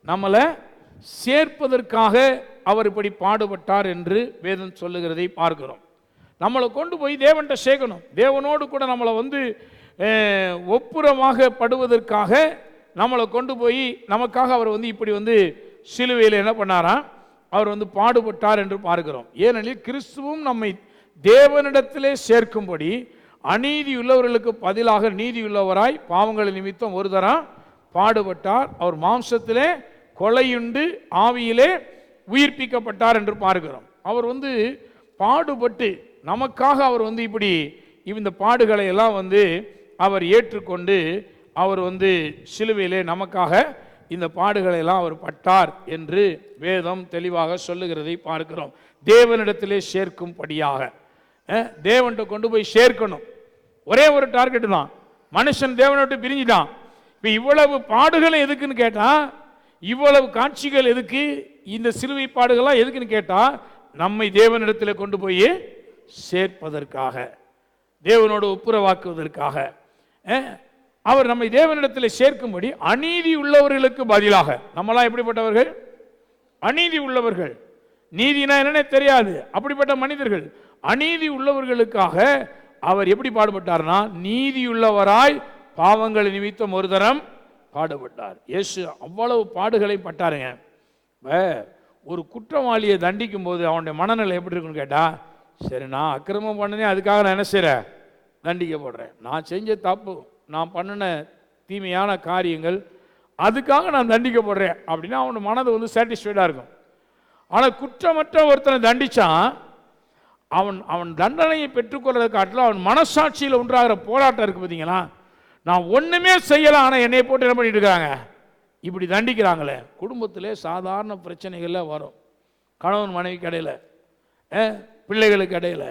நம்மளை சேர்ப்பதற்காக அவர் இப்படி பாடுபட்டார் என்று வேதம் சொல்லுகிறதை பார்க்கிறோம். நம்மளை கொண்டு போய் தேவன்கிட்ட சேர்க்கணும். தேவனோடு கூட நம்மளை வந்து ஒப்புரமாக படுவதற்காக நம்மளை கொண்டு போய் நமக்காக அவர் வந்து இப்படி வந்து சிலுவையில் என்ன பண்ணாராம், அவர் வந்து பாடுபட்டார் என்று பார்க்கிறோம். ஏனெனில் கிறிஸ்துவும் நம்மை தேவனிடத்திலே சேர்க்கும்படி அநீதி உள்ளவர்களுக்கு பதிலாக நீதி உள்ளவராய் பாவங்கள் நிமித்தம் ஒரு தரம் பாடுபட்டார். அவர் மாம்சத்திலே கொலையுண்டு ஆவியிலே உயிர்ப்பிக்கப்பட்டார் என்று பார்க்கிறோம். அவர் வந்து பாடுபட்டு நமக்காக அவர் வந்து இப்படி இந்த பாடுகளை எல்லாம் வந்து அவர் ஏற்றுக்கொண்டு அவர் வந்து சிலுவையிலே நமக்காக இந்த பாடுகளை எல்லாம் அவர் பட்டார் என்று வேதம் தெளிவாக சொல்லுகிறதை பார்க்கிறோம். தேவனிடத்திலே சேர்க்கும்படியாக, தேவன்கிட்ட கொண்டு போய் சேர்க்கணும். ஒரே ஒரு டார்கெட் தான். மனுஷன் தேவனை விட்டு பிரிஞ்சிட்டான். இப்போ இவ்வளவு பாடுகள் எதுக்குன்னு கேட்டா, இவ்வளவு காட்சிகள் எதுக்கு, இந்த சிலுவை பாடுகள்லாம் எதுக்குன்னு கேட்டா, நம்மை தேவனிடத்தில் கொண்டு போய் சேர்ப்பதற்காக, தேவனோடு ஒப்புரவாக்குவதற்காக. அவர் நம்மை தேவனிடத்தில் சேர்க்கும்படி அநீதி உள்ளவர்களுக்கு பதிலாக, நம்மளாம் எப்படிப்பட்டவர்கள்? அநீதி உள்ளவர்கள். நீதினா என்னன்னே தெரியாது அப்படிப்பட்ட மனிதர்கள். அநீதி உள்ளவர்களுக்காக அவர் எப்படி பாடுபட்டார்னா, நீதியுள்ளவராய் பாவங்கள் நிமித்தம் ஒரு தரம் பாடுபட்டார். இயேசு அவ்வளவு பாடுகளை பட்டாருங்க. ஒரு குற்றவாளியை தண்டிக்கும் போது அவனுடைய மனநிலை எப்படி இருக்குன்னு கேட்டா, சரி நான் அக்கிரமம் பண்ணனே, அதுக்காக நான் என்ன செய்கிறேன், தண்டிக்கப்படுறேன். நான் செஞ்ச தப்பு, நான் பண்ணின தீமையான காரியங்கள், அதுக்காக நான் தண்டிக்கப்படுறேன் அப்படின்னா அவனோட மனது வந்து சாட்டிஸ்ஃபைடாக இருக்கும். ஆனால் குற்றமற்ற ஒருத்தனை தண்டிச்சான், அவன் தண்டனையை பெற்றுக்கொள்றதை காட்டிலும் அவன் மனசாட்சியில் உண்டாகிற போராட்டம் இருக்குது பார்த்தீங்களா. நான் ஒன்றுமே செய்யலாம், ஆனால் என்னை போட்டு என்ன பண்ணிட்டு இருக்காங்க, இப்படி தண்டிக்கிறாங்களே. குடும்பத்திலே சாதாரண பிரச்சனைகள்ல வரும். கணவன் மனைவிக்கு இடையில, பிள்ளைகளுக்கு இடையில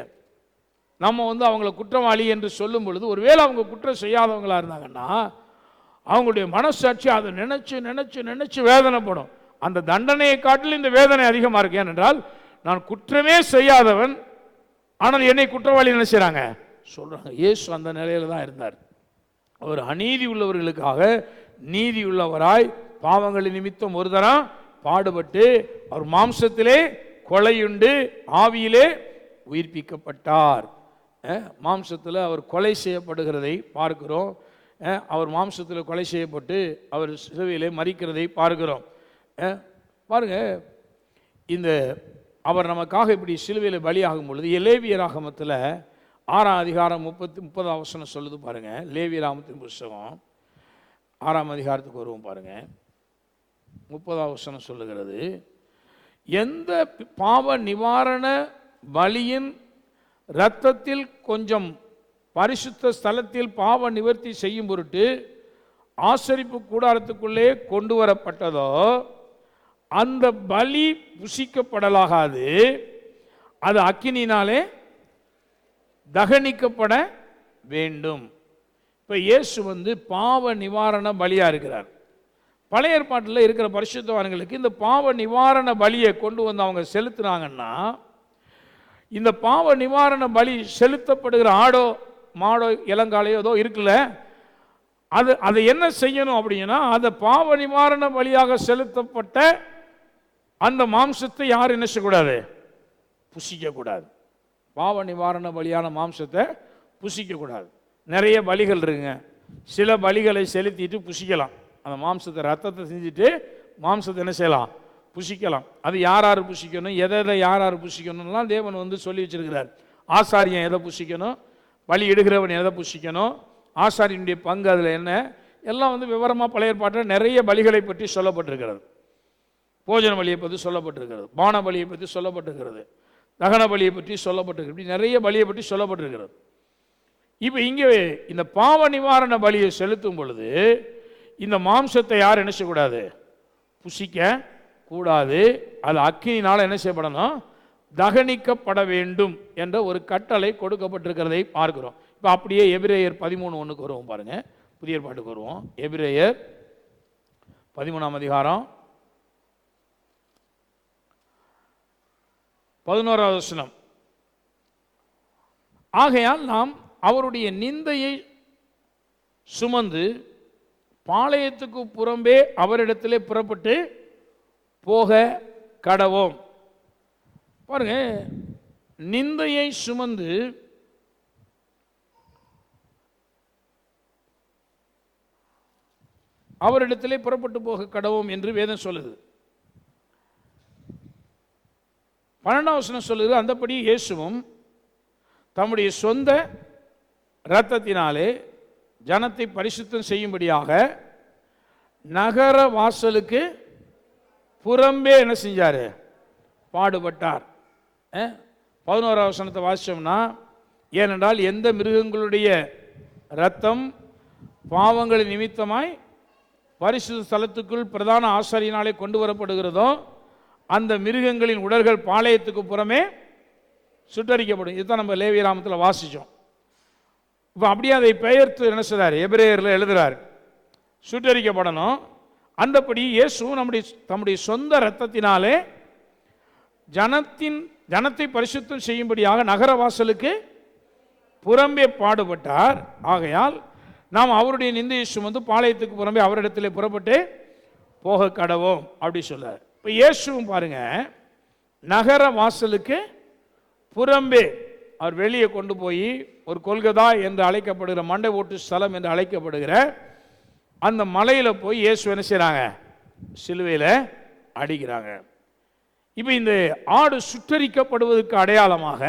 நம்ம வந்து அவங்கள குற்றவாளி என்று சொல்லும் பொழுது, ஒருவேளை அவங்க குற்றம் செய்யாதவங்களா இருந்தாங்கன்னா அவங்களுடைய மனசாட்சி அதை நினைச்சு நினைச்சு நினைச்சு வேதனைப்படும். அந்த தண்டனையை காட்டிலும் இந்த வேதனை அதிகமாக இருக்கு. ஏனென்றால் நான் குற்றமே செய்யாதவன், ஆனால் என்னை குற்றவாளி என்ன செய்றாங்க சொல்றாங்க. இயேசு அந்த நிலையில தான் இருந்தார். அவர் அநீதி உள்ளவர்களுக்காக நீதி உள்ளவராய் பாவங்களின் நிமித்தம் ஒரு தரம் பாடுபட்டு அவர் மாம்சத்திலே கொலையுண்டு ஆவியிலே உயிர்ப்பிக்கப்பட்டார். மாம்சத்தில் அவர் கொலை செய்யப்படுகிறதை பார்க்கிறோம். அவர் மாம்சத்தில் கொலை செய்யப்பட்டு அவர் சிலுவையிலே மரிக்கிறதை பார்க்கிறோம். பாருங்க, இந்த அவர் நமக்காக இப்படி சிலுவையில் பலியாகும் பொழுது லேவியராகமத்தில் 6ஆம் அதிகாரம் 30 வசனம் சொல்லுது பாருங்க. லேவியராகமத்தின் புத்தகம் 6ஆம் அதிகாரத்துக்கு வருவோம் பாருங்க. 30 வசனம் சொல்லுகிறது, எந்த பாவ நிவாரண பலியின் இரத்தத்தில் கொஞ்சம் பரிசுத்த ஸ்தலத்தில் பாவ நிவர்த்தி செய்யும் பொருட்டு ஆசரிப்பு கூடாரத்துக்குள்ளே கொண்டு வரப்பட்டதோ அந்த பலி புசிக்கப்படலாகாது, அது அக்கினினாலே தகனிக்கப்பட வேண்டும். இப்போ இயேசு பாவ நிவாரண பலியா இருக்கிறார். பழைய ஏற்பாட்டில் இருக்கிற பரிசுத்தவான்களுக்கு இந்த பாவ நிவாரண பலியை கொண்டு வந்து அவங்க செலுத்தினாங்கன்னா, இந்த பாவ நிவாரண பலி செலுத்தப்படுகிற ஆடோ மாடோ இளங்காலையோ ஏதோ இருக்குல்ல, அதை என்ன செய்யணும் அப்படின்னா, அந்த பாவ நிவாரண பலியாக செலுத்தப்பட்ட அந்த மாம்சத்தை யாரும் என்ன செய்யக்கூடாது? புசிக்கக்கூடாது. பாவ நிவாரண பலியான மாம்சத்தை புசிக்கக்கூடாது. நிறைய பலிகள் இருக்குங்க. சில பலிகளை செலுத்திட்டு புசிக்கலாம். அந்த மாம்சத்தை ரத்தத்தை செஞ்சுட்டு மாம்சத்தை என்ன செய்யலாம்? புசிக்கலாம். அது யார் யார் புசிக்கணும், எதை யார் யார் புசிக்கணும்லாம் தேவன் சொல்லி வச்சிருக்கிறார். ஆசாரியன் எதை புசிக்கணும், பலி இடுகிறவன் எதை புசிக்கணும், ஆசாரியனுடைய பங்கு அதில் என்ன, எல்லாம் விவரமாக பழைய ஏற்பாட்டில் நிறைய பலிகளை பற்றி சொல்லப்பட்டிருக்கிறது. போஜன பலியை பற்றி சொல்லப்பட்டிருக்கிறது, பான பலியை பற்றி சொல்லப்பட்டிருக்கிறது, தகன பலியை பற்றி சொல்லப்பட்டிருக்கிறது. இப்படி நிறைய பலியை பற்றி சொல்லப்பட்டிருக்கிறது. இப்போ இங்கே இந்த பாவ நிவாரண பலியை செலுத்தும் பொழுது இந்த மாம்சத்தை யார் என்ன செய்யக்கூடாது? புசிக்க கூடாது. அது அக்கினினால் என்ன செய்யப்படணும்? தகனிக்கப்பட வேண்டும் என்ற ஒரு கட்டளை கொடுக்கப்பட்டிருக்கிறதை பார்க்கிறோம். இப்போ அப்படியே எபிரேயர் 13:1 வருவோம் பாருங்க. புதிய ஏற்பாட்டுக்கு வருவோம். எபிரேயர் 13ஆம் அதிகாரம் 11வது வசனம். ஆகையால் நாம் அவருடைய நிந்தையை சுமந்து பாளையத்துக்கு புறம்பே அவரிடத்திலே புறப்பட்டு போக கடவோம். பாருங்க, நிந்தையை சுமந்து அவரிடத்திலே புறப்பட்டு போக கடவோம் என்று வேதம் சொல்லுது. 12ஆம் வசனம் சொல்லுது, அந்தபடி இயேசுவும் தம்முடைய சொந்த இரத்தத்தினாலே ஜனத்தை பரிசுத்தம் செய்யும்படியாக நகர வாசலுக்கு புறம்பே என்ன செஞ்சார்? பாடுபட்டார். 11ஆம் வசனத்தை வாசிச்சோம்னா, ஏனென்றால் எந்த மிருகங்களுடைய இரத்தம் பாவங்களின் நிமித்தமாய் பரிசுத்த ஸ்தலத்துக்குள் பிரதான ஆசாரியனாலே கொண்டு வரப்படுகிறதோ அந்த மிருகங்களின் உடல்கள் பாளையத்துக்கு புறமே சுட்டரிக்கப்படும். இதுதான் நம்ம லேவியராமத்தில் வாசித்தோம். இப்போ அப்படியே அதை பெயர்த்து என்ன செய்றார்? எபிரேயரில் எழுதுகிறார், சுட்டரிக்கப்படணும். அந்தபடி இயேசு தம்முடைய சொந்த இரத்தத்தினாலே ஜனத்தை பரிசுத்தம் செய்யும்படியாக நகர வாசலுக்கு புறம்பே பாடுபட்டார். ஆகையால் நாம் அவருடைய நிந்தையை சுமந்து பாளையத்துக்கு புறம்பே அவரிடத்திலே புறப்பட்டு போக கடவோம் அப்படி சொல்றார். இப்போ இயேசுவும் பாருங்க, நகர வாசலுக்கு புறம்பே அவர் வெளியே கொண்டு போய் ஒரு கொல்கதா என்று அழைக்கப்படுகிற மண்டை ஓட்டு ஸ்தலம் என்று அழைக்கப்படுகிற அந்த மலையில் போய் இயேசு என்ன செய்கிறாங்க? சிலுவையில் அடிக்கிறாங்க. இப்போ இந்த ஆடு சுட்டரிக்கப்படுவதற்கு அடையாளமாக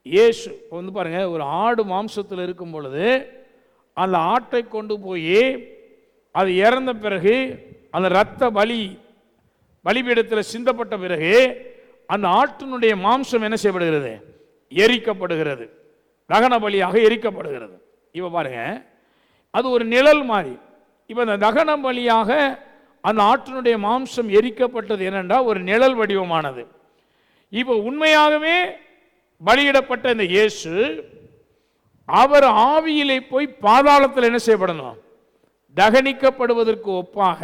இயேசு பாருங்க, ஒரு ஆடு மாம்சத்தில் இருக்கும் பொழுது அந்த ஆட்டை கொண்டு போய் அது இறந்த பிறகு அந்த இரத்த பலிபீடத்தில் சிந்தப்பட்ட பிறகு அந்த ஆட்டினுடைய மாம்சம் என்ன செய்யப்படுகிறது? எரிக்கப்படுகிறது, தகன பலியாக எரிக்கப்படுகிறது. இப்போ பாருங்க, அது ஒரு நிழல் மாதிரி. இப்போ அந்த தகன பலியாக அந்த ஆட்டினுடைய மாம்சம் எரிக்கப்பட்டது என்னென்றால் ஒரு நிழல் வடிவமானது. இப்போ உண்மையாகவே பலியிடப்பட்ட இந்த இயேசு அவர் ஆவியிலே போய் பாதாளத்தில் என்ன செய்யப்படணும்? தகனிக்கப்படுவதற்கு ஒப்பாக,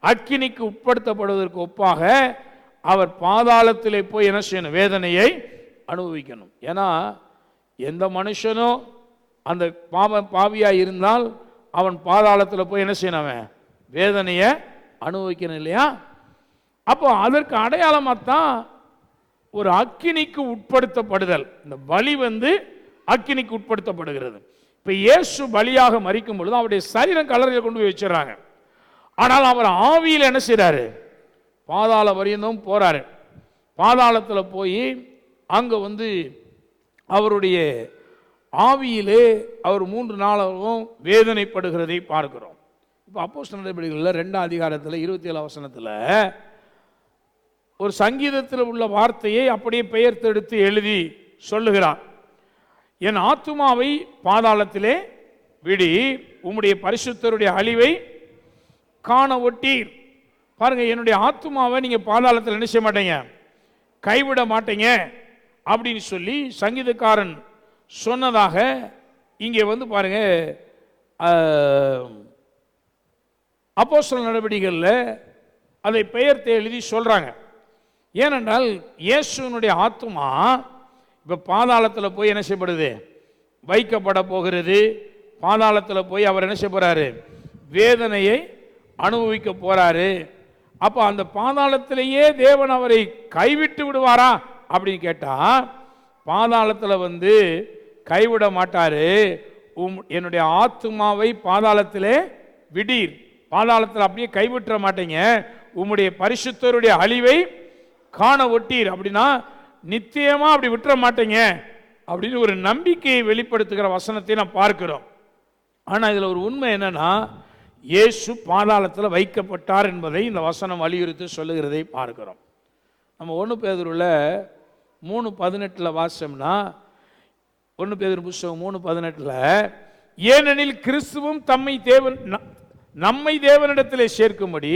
அக்கினிக்கு உட்படுத்தப்படுவதற்கு ஒப்பாக அவர் பாதாளத்திலே போய் என்ன செய்யணும்? வேதனையை அனுபவிக்கணும். ஏன்னா எந்த மனுஷனும் அந்த பாவியாக இருந்தால் அவன் பாதாளத்தில் போய் என்ன செய்யணும்? அவன் வேதனையை அனுபவிக்கணும் இல்லையா? அப்போ அதற்கு அடையாளமாக தான் ஒரு அக்கினிக்கு உட்படுத்தப்படுதல். இந்த பலி அக்கினிக்கு உட்படுத்தப்படுகிறது. இப்போ இயேசு பலியாக மரிக்கும் பொழுது அவருடைய சரீரம் கல்லறையில் கொண்டு போய் வச்சிடறாங்க. ஆனால் அவர் ஆவியில் என்ன செய்றாரு? பாதாள பரியந்தம் போறாரு. பாதாளத்தில் போய் அங்க அவருடைய ஆவியிலே அவர் 3 நாளாகவும் வேதனைப்படுகிறதை பார்க்கிறோம். இப்போ அப்போஸ்தலர் நடவடிக்கைகளில் 2ஆம் அதிகாரத்தில் 27 வசனத்தில் ஒரு சங்கீதத்தில் உள்ள வார்த்தையை அப்படியே பெயர்த்தெடுத்து எழுதி சொல்லுகிறார். என் ஆத்துமாவை பாதாளத்திலே விடி, உம்முடைய பரிசுத்தருடைய அழிவை காண ஒட்டீர். பாருங்க, என்னுடைய ஆத்துமாவை நீங்க பாதாளத்தில் என்ன செய்ய மாட்டீங்க, கைவிட மாட்டீங்க அப்படின்னு சொல்லி சங்கீதக்காரன் சொன்னதாக இங்கே பாருங்க அப்போஸ்தலர் நடவடிக்கைகளில் அதை பெயர்த்து எழுதி சொல்றாங்க. ஏனென்றால் இயேசுவினுடைய ஆத்துமா இப்போ பாதாளத்தில் போய் என்ன செய்யப்படுது, வைக்கப்பட போகிறது. பாதாளத்தில் போய் அவர் என்ன செய்ய போறாரு, வேதனையை அனுபவிக்க போறாரு. அப்போ அந்த பாதாளத்திலேயே தேவன் அவரை கைவிட்டு விடுவாரா அப்படின்னு கேட்டா, பாதாளத்தில் கைவிட மாட்டாரு. என்னுடைய ஆத்துமாவை பாதாளத்திலே விடீர், பாதாளத்தில் அப்படியே கைவிட்ட மாட்டீங்க, உம்முடைய பரிசுத்தருடைய அழிவை காண ஒட்டீர். அப்படின்னா நிச்சயமா அப்படி விட்டுற மாட்டீங்க அப்படின்னு ஒரு நம்பிக்கையை வெளிப்படுத்துகிற வசனத்தை நாம் பார்க்கிறோம். ஆனால் இதில் ஒரு உண்மை என்னன்னா, இயேசு பாதாளத்தில் வைக்கப்பட்டார் என்பதை இந்த வசனம் வலியுறுத்தி சொல்லுகிறதை பார்க்கிறோம். நம்ம 1 பேதுருவில் 3:18 வாசம்னா, 1 பேதுரு புத்தகம் 3:18, ஏனெனில் கிறிஸ்துவும் நம்மை தேவனிடத்திலே சேர்க்கும்படி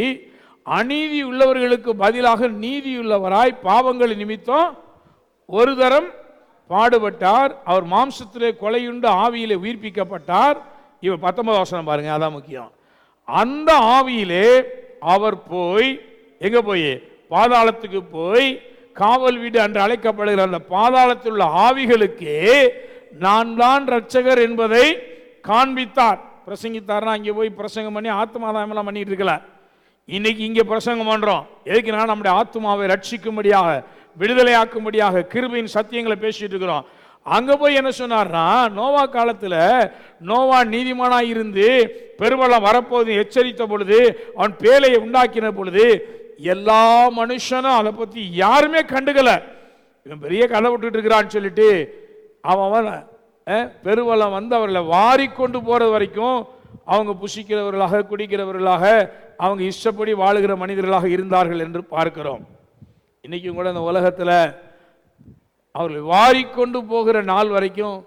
அநீதி உள்ளவர்களுக்கு பதிலாக நீதியுள்ளவராய் பாவங்கள் நிமித்தம் ஒரு தரம் பாடுபட்டார். அவர் மாம்சத்திலே கொலையுண்டு ஆவியிலே உயிர்ப்பிக்கப்பட்டார். இவர் 19 வசனம் பாருங்க, அதான் முக்கியம். அந்த ஆவியிலே அவர் போய் எங்க போய், பாதாளத்துக்கு போய் காவல் வீடு என்று அழைக்கப்படுகிற அந்த பாதாளத்தில் உள்ள ஆவிகளுக்கு நான் தான் ரட்சகர் என்பதை காண்பித்தார். பிரசங்கித்தார்னா அங்கே போய் பிரசங்கம் பண்ணி ஆத்மாதாயமெல்லாம் பண்ணிட்டு இருக்கல. இன்னைக்கு இங்கே பிரசங்கம் பண்றோம். எதுக்குன்னா நம்முடைய ஆத்மாவை ரட்சிக்கும்படியாக, விடுதலையாக்கும்படியாக கிருபையின் சத்தியங்களை பேசிட்டு இருக்கிறோம். அங்க போய் என்ன சொன்னார்னா, நோவா காலத்தில் நோவா நீதிமானாய் இருந்து பெருவெள்ளம் வரப்போது எச்சரித்த பொழுது, அவன் பேழையை உண்டாக்கின பொழுது எல்லா மனுஷனும் அதை பத்தி யாருமே கண்டுக்கல. இவன் பெரிய கதை விட்டுட்டு இருக்கிறான்னு சொல்லிட்டு அவன் பெருவெள்ளம் அவர்களை வாரிக்கொண்டு போறது வரைக்கும் அவங்க புசிக்கிறவர்களாக, குடிக்கிறவர்களாக, அவங்க இஷ்டப்படி வாழுகிற மனிதர்களாக இருந்தார்கள் என்று பார்க்கிறோம். இன்னைக்கும் கூட இந்த உலகத்தில் அவர்கள் வாரிக்கொண்டு போகிற நாள் வரைக்கும்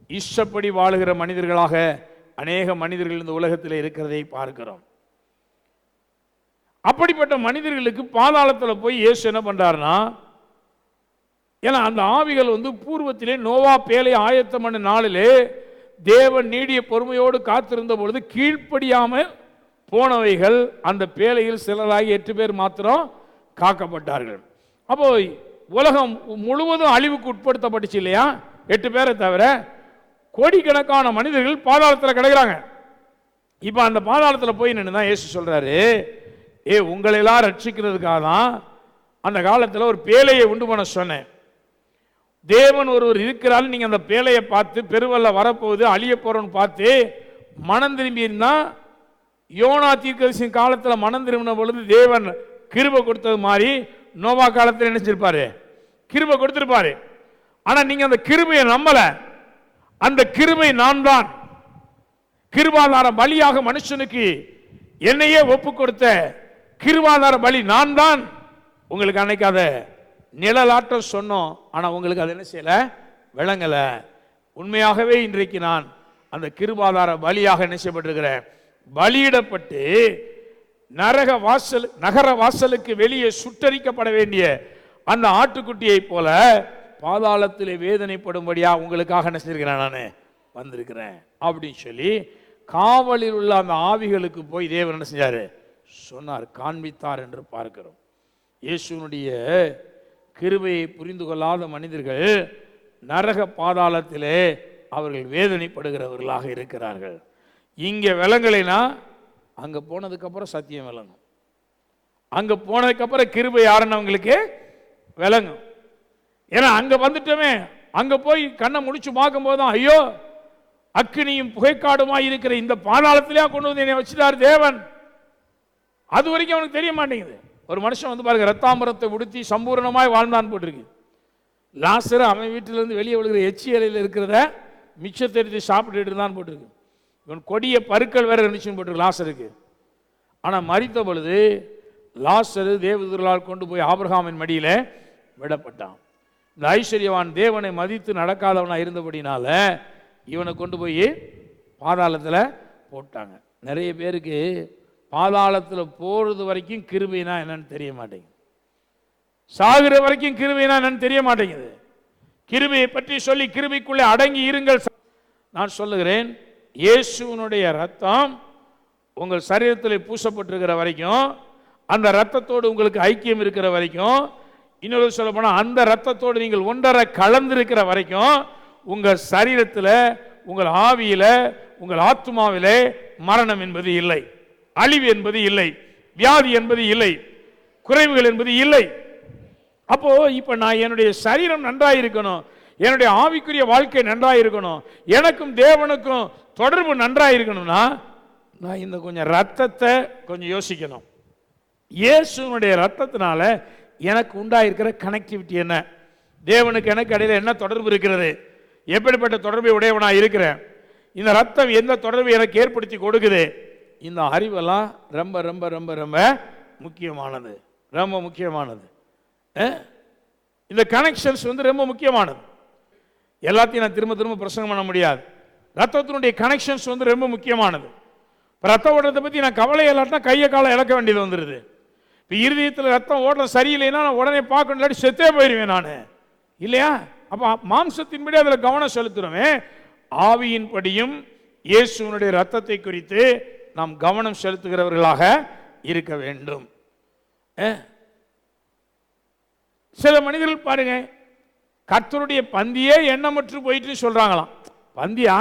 இஷ்டப்படி வாழுகிற மனிதர்களாக அநேக மனிதர்கள் இந்த உலகத்தில் இருக்கிறதை பார்க்கிறோம். அப்படிப்பட்ட மனிதர்களுக்கு பாதாளத்தில் போய் இயேசு என்ன பண்றாருன்னா, ஏன்னா அந்த ஆவிகள் பூர்வத்திலே நோவா பேழை ஆயத்தம் பண்ண நாளிலே தேவன் நீடிய பொறுமையோடு காத்திருந்த பொழுது கீழ்ப்படியாமல் போனவைகள் அந்த பேழையில் சிலராகி 8 பேர் மாத்திரம் காக்கப்பட்டார்கள். அப்போ உலகம் முழுவதும் அழிவுக்கு உட்படுத்தப்பட்டுச்சு இல்லையா, 8 பேரை தவிர கோடிக்கணக்கான மனிதர்கள் பாதாளத்தில் கிடைக்கிறாங்க. இப்ப அந்த பாதாளத்தில் போய் நின்னுதான் இயேசு சொல்றாரு, உங்களை எல்லாம் ரட்சிக்கிறதுக்காக தான் அந்த காலத்தில் ஒரு பேழையை உண்டு பண்ண சொன்னேன். தேவன் ஒருவர் இருக்கிறார், நீங்க அந்த பேழையை பார்த்து பெருவெள்ள வரப்போகுது அழிய போறோன்னு பார்த்து மனம் திரும்பி இருந்தா, யோனா தீர்க்கதரிசியின் காலத்தில் மனம் திரும்பின பொழுது தேவன் கிருபை கொடுத்தது மாதிரி நோவா காலத்தில் நினைச்சிருப்பாரு, கிருபை கொடுத்திருப்பாரு. ஆனா நீங்க அந்த கிருபையை நம்பல. அந்த கிருபை நான் தான், கிருபாதார பலியாக மனுஷனுக்கு என்னையே ஒப்பு கொடுத்த கிருபாதார பலி நான் தான். உங்களுக்கு அன்னைக்கு அதை நிழலாட்டம் சொன்னோம், ஆனா உங்களுக்கு அது என்ன செய்யல, விளங்கல. உண்மையாகவே இன்றைக்கு நான் அந்த கிருபாதார பலியாக என்ன செய்யப்பட்டிருக்கிறேன், பலியிடப்பட்டு நகர வாசலுக்கு வெளியே சுட்டரிக்கப்பட வேண்டிய அந்த ஆட்டுக்குட்டியை போல பாதாளத்திலே வேதனைப்படும்படியா உங்களுக்காக என்ன செஞ்சிருக்கிறேன், நான் வந்திருக்கிறேன் அப்படின்னு சொல்லி காவலில் உள்ள அந்த ஆவிகளுக்கு போய் தேவன் என்ன செஞ்சாரு, சொன்னார், காண்பித்தார் என்று பார்க்கிறோம். இயேசுனுடைய கிருபையை புரிந்து கொள்ளாத மனிதர்கள் நரக பாதாளத்திலே அவர்கள் வேதனைப்படுகிறவர்களாக இருக்கிறார்கள். இங்கே விலங்கலைனா அங்க போனதுக்கு அப்புறம் சத்தியம் விளங்கும், அங்க போனதுக்கு அப்புறம் கிருபை யாருன்னு அவங்களுக்கு விளங்கும். ஏன்னா அங்க வந்துட்டோமே, அங்க போய் கண்ணை முடிச்சு பார்க்கும் போதுதான் ஐயோ அக்கினியும் புகைக்காடுமாய் இருக்கிற இந்த பாதாளத்திலேயே கொண்டு வந்து என்னை வச்சுட்டார் தேவன். அது வரைக்கும் அவனுக்கு தெரிய மாட்டேங்குது. ஒரு மனுஷன் வந்து பாருங்க, ரத்தாம்பரத்தை உடுத்தி சம்பூர்ணமாய் வாழ்ந்தான் போட்டிருக்கு. லாசரு அவன் வீட்டிலிருந்து வெளியே விழுகிற எச்சி இலையில் இருக்கிறத மிச்சத்தை எடுத்து சாப்பிட்டுட்டு இருந்தான்னு போட்டிருக்கு. இவன் கொடிய பருக்கள் வேற இருந்துச்சுன்னு போட்டிருக்கு லாசருக்கு. ஆனால் மரித்த பொழுது லாசரு தேவதூதர்களால் கொண்டு போய் ஆபிரகாமின் மடியில விடப்பட்டான். இந்த ஐஸ்வர்யவான் தேவனை மதித்து நடக்காதவனா இருந்தபடினால இவனை கொண்டு போய் பாதாளத்தில் போட்டாங்க. நிறைய பேருக்கு பாதாளத்தில் போறது வரைக்கும் கிருபைனா என்னன்னு தெரிய மாட்டேங்குது. சாகிற வரைக்கும் கிருபைனா என்னன்னு தெரிய மாட்டேங்குது. கிருபையை பற்றி சொல்லி கிருபைக்குள்ளே அடங்கி இருங்கள். நான் சொல்லுகிறேன், இயேசுவினுடைய ரத்தம் உங்கள் சரீரத்தில் பூசப்பட்டிருக்கிற வரைக்கும், அந்த ரத்தத்தோடு உங்களுக்கு ஐக்கியம் இருக்கிற வரைக்கும், இன்னொரு சொல்ல போனால் அந்த ரத்தத்தோடு நீங்கள் ஒன்றரை கலந்திருக்கிற வரைக்கும் உங்கள் சரீரத்தில், உங்கள் ஆவியில, உங்கள் ஆத்மாவிலே மரணம் என்பது இல்லை, அழிவு என்பது இல்லை, வியாதி என்பது இல்லை, குறைவுகள் என்பது இல்லை. அப்போ இப்ப நான் என்னுடைய சரீரம் நன்றாக இருக்கணும், என்னுடைய ஆவிக்குரிய வாழ்க்கை நன்றாக இருக்கணும், எனக்கும் தேவனுக்கும் தொடர்பு நன்றாக இருக்கணும்னா நான் இந்த கொஞ்சம் ரத்தத்தை கொஞ்சம் யோசிக்கணும். இயேசுனுடைய ரத்தத்தினால எனக்கு உண்டாயிருக்கிற கனெக்டிவிட்டி என்ன, தேவனுக்கு எனக்கு இடையில என்ன தொடர்பு இருக்கிறது, எப்படிப்பட்ட தொடர்பை உடையவனாக இருக்கிறேன், இந்த ரத்தம் எந்த தொடர்பு எனக்கு ஏற்படுத்தி கொடுக்குது. இந்த அறிவெல்லாம் ரொம்ப ரொம்ப ரொம்ப ரொம்ப முக்கியமானது, ரொம்ப முக்கியமானது. இந்த கனெக்ஷன்ஸ் வந்து ரொம்ப முக்கியமானது. எல்லாத்தையும் நான் திரும்ப திரும்ப பிரசங்கம் பண்ண முடியாது. ரத்தத்தினுடைய கனெக்ஷன்ஸ் வந்து ரொம்ப முக்கியமானது. ரத்த ஓட்டத்தை பற்றி நான் கவலை இல்லாட்டா கையை காலை இழக்க வேண்டியது வந்துடுது. இப்போ இருதயத்தில் ரத்தம் ஓட்டம் சரியில்லைன்னா நான் உடனே பார்க்கணும், இல்லாட்டி செத்தே போயிடுவேன் நான், இல்லையா? அப்போ மாம்சத்தின்படி அதில் கவனம் செலுத்துறோமே, ஆவியின்படியும் இயேசுவினுடைய ரத்தத்தை குறித்து நாம் கவனம் செலுத்துகிறவர்களாக இருக்க வேண்டும். சில மனிதர்கள் பாருங்க, கர்த்தருடைய பந்தியே எண்ணமற்று போயிட்டு சொல்றாங்களாம். பந்தியா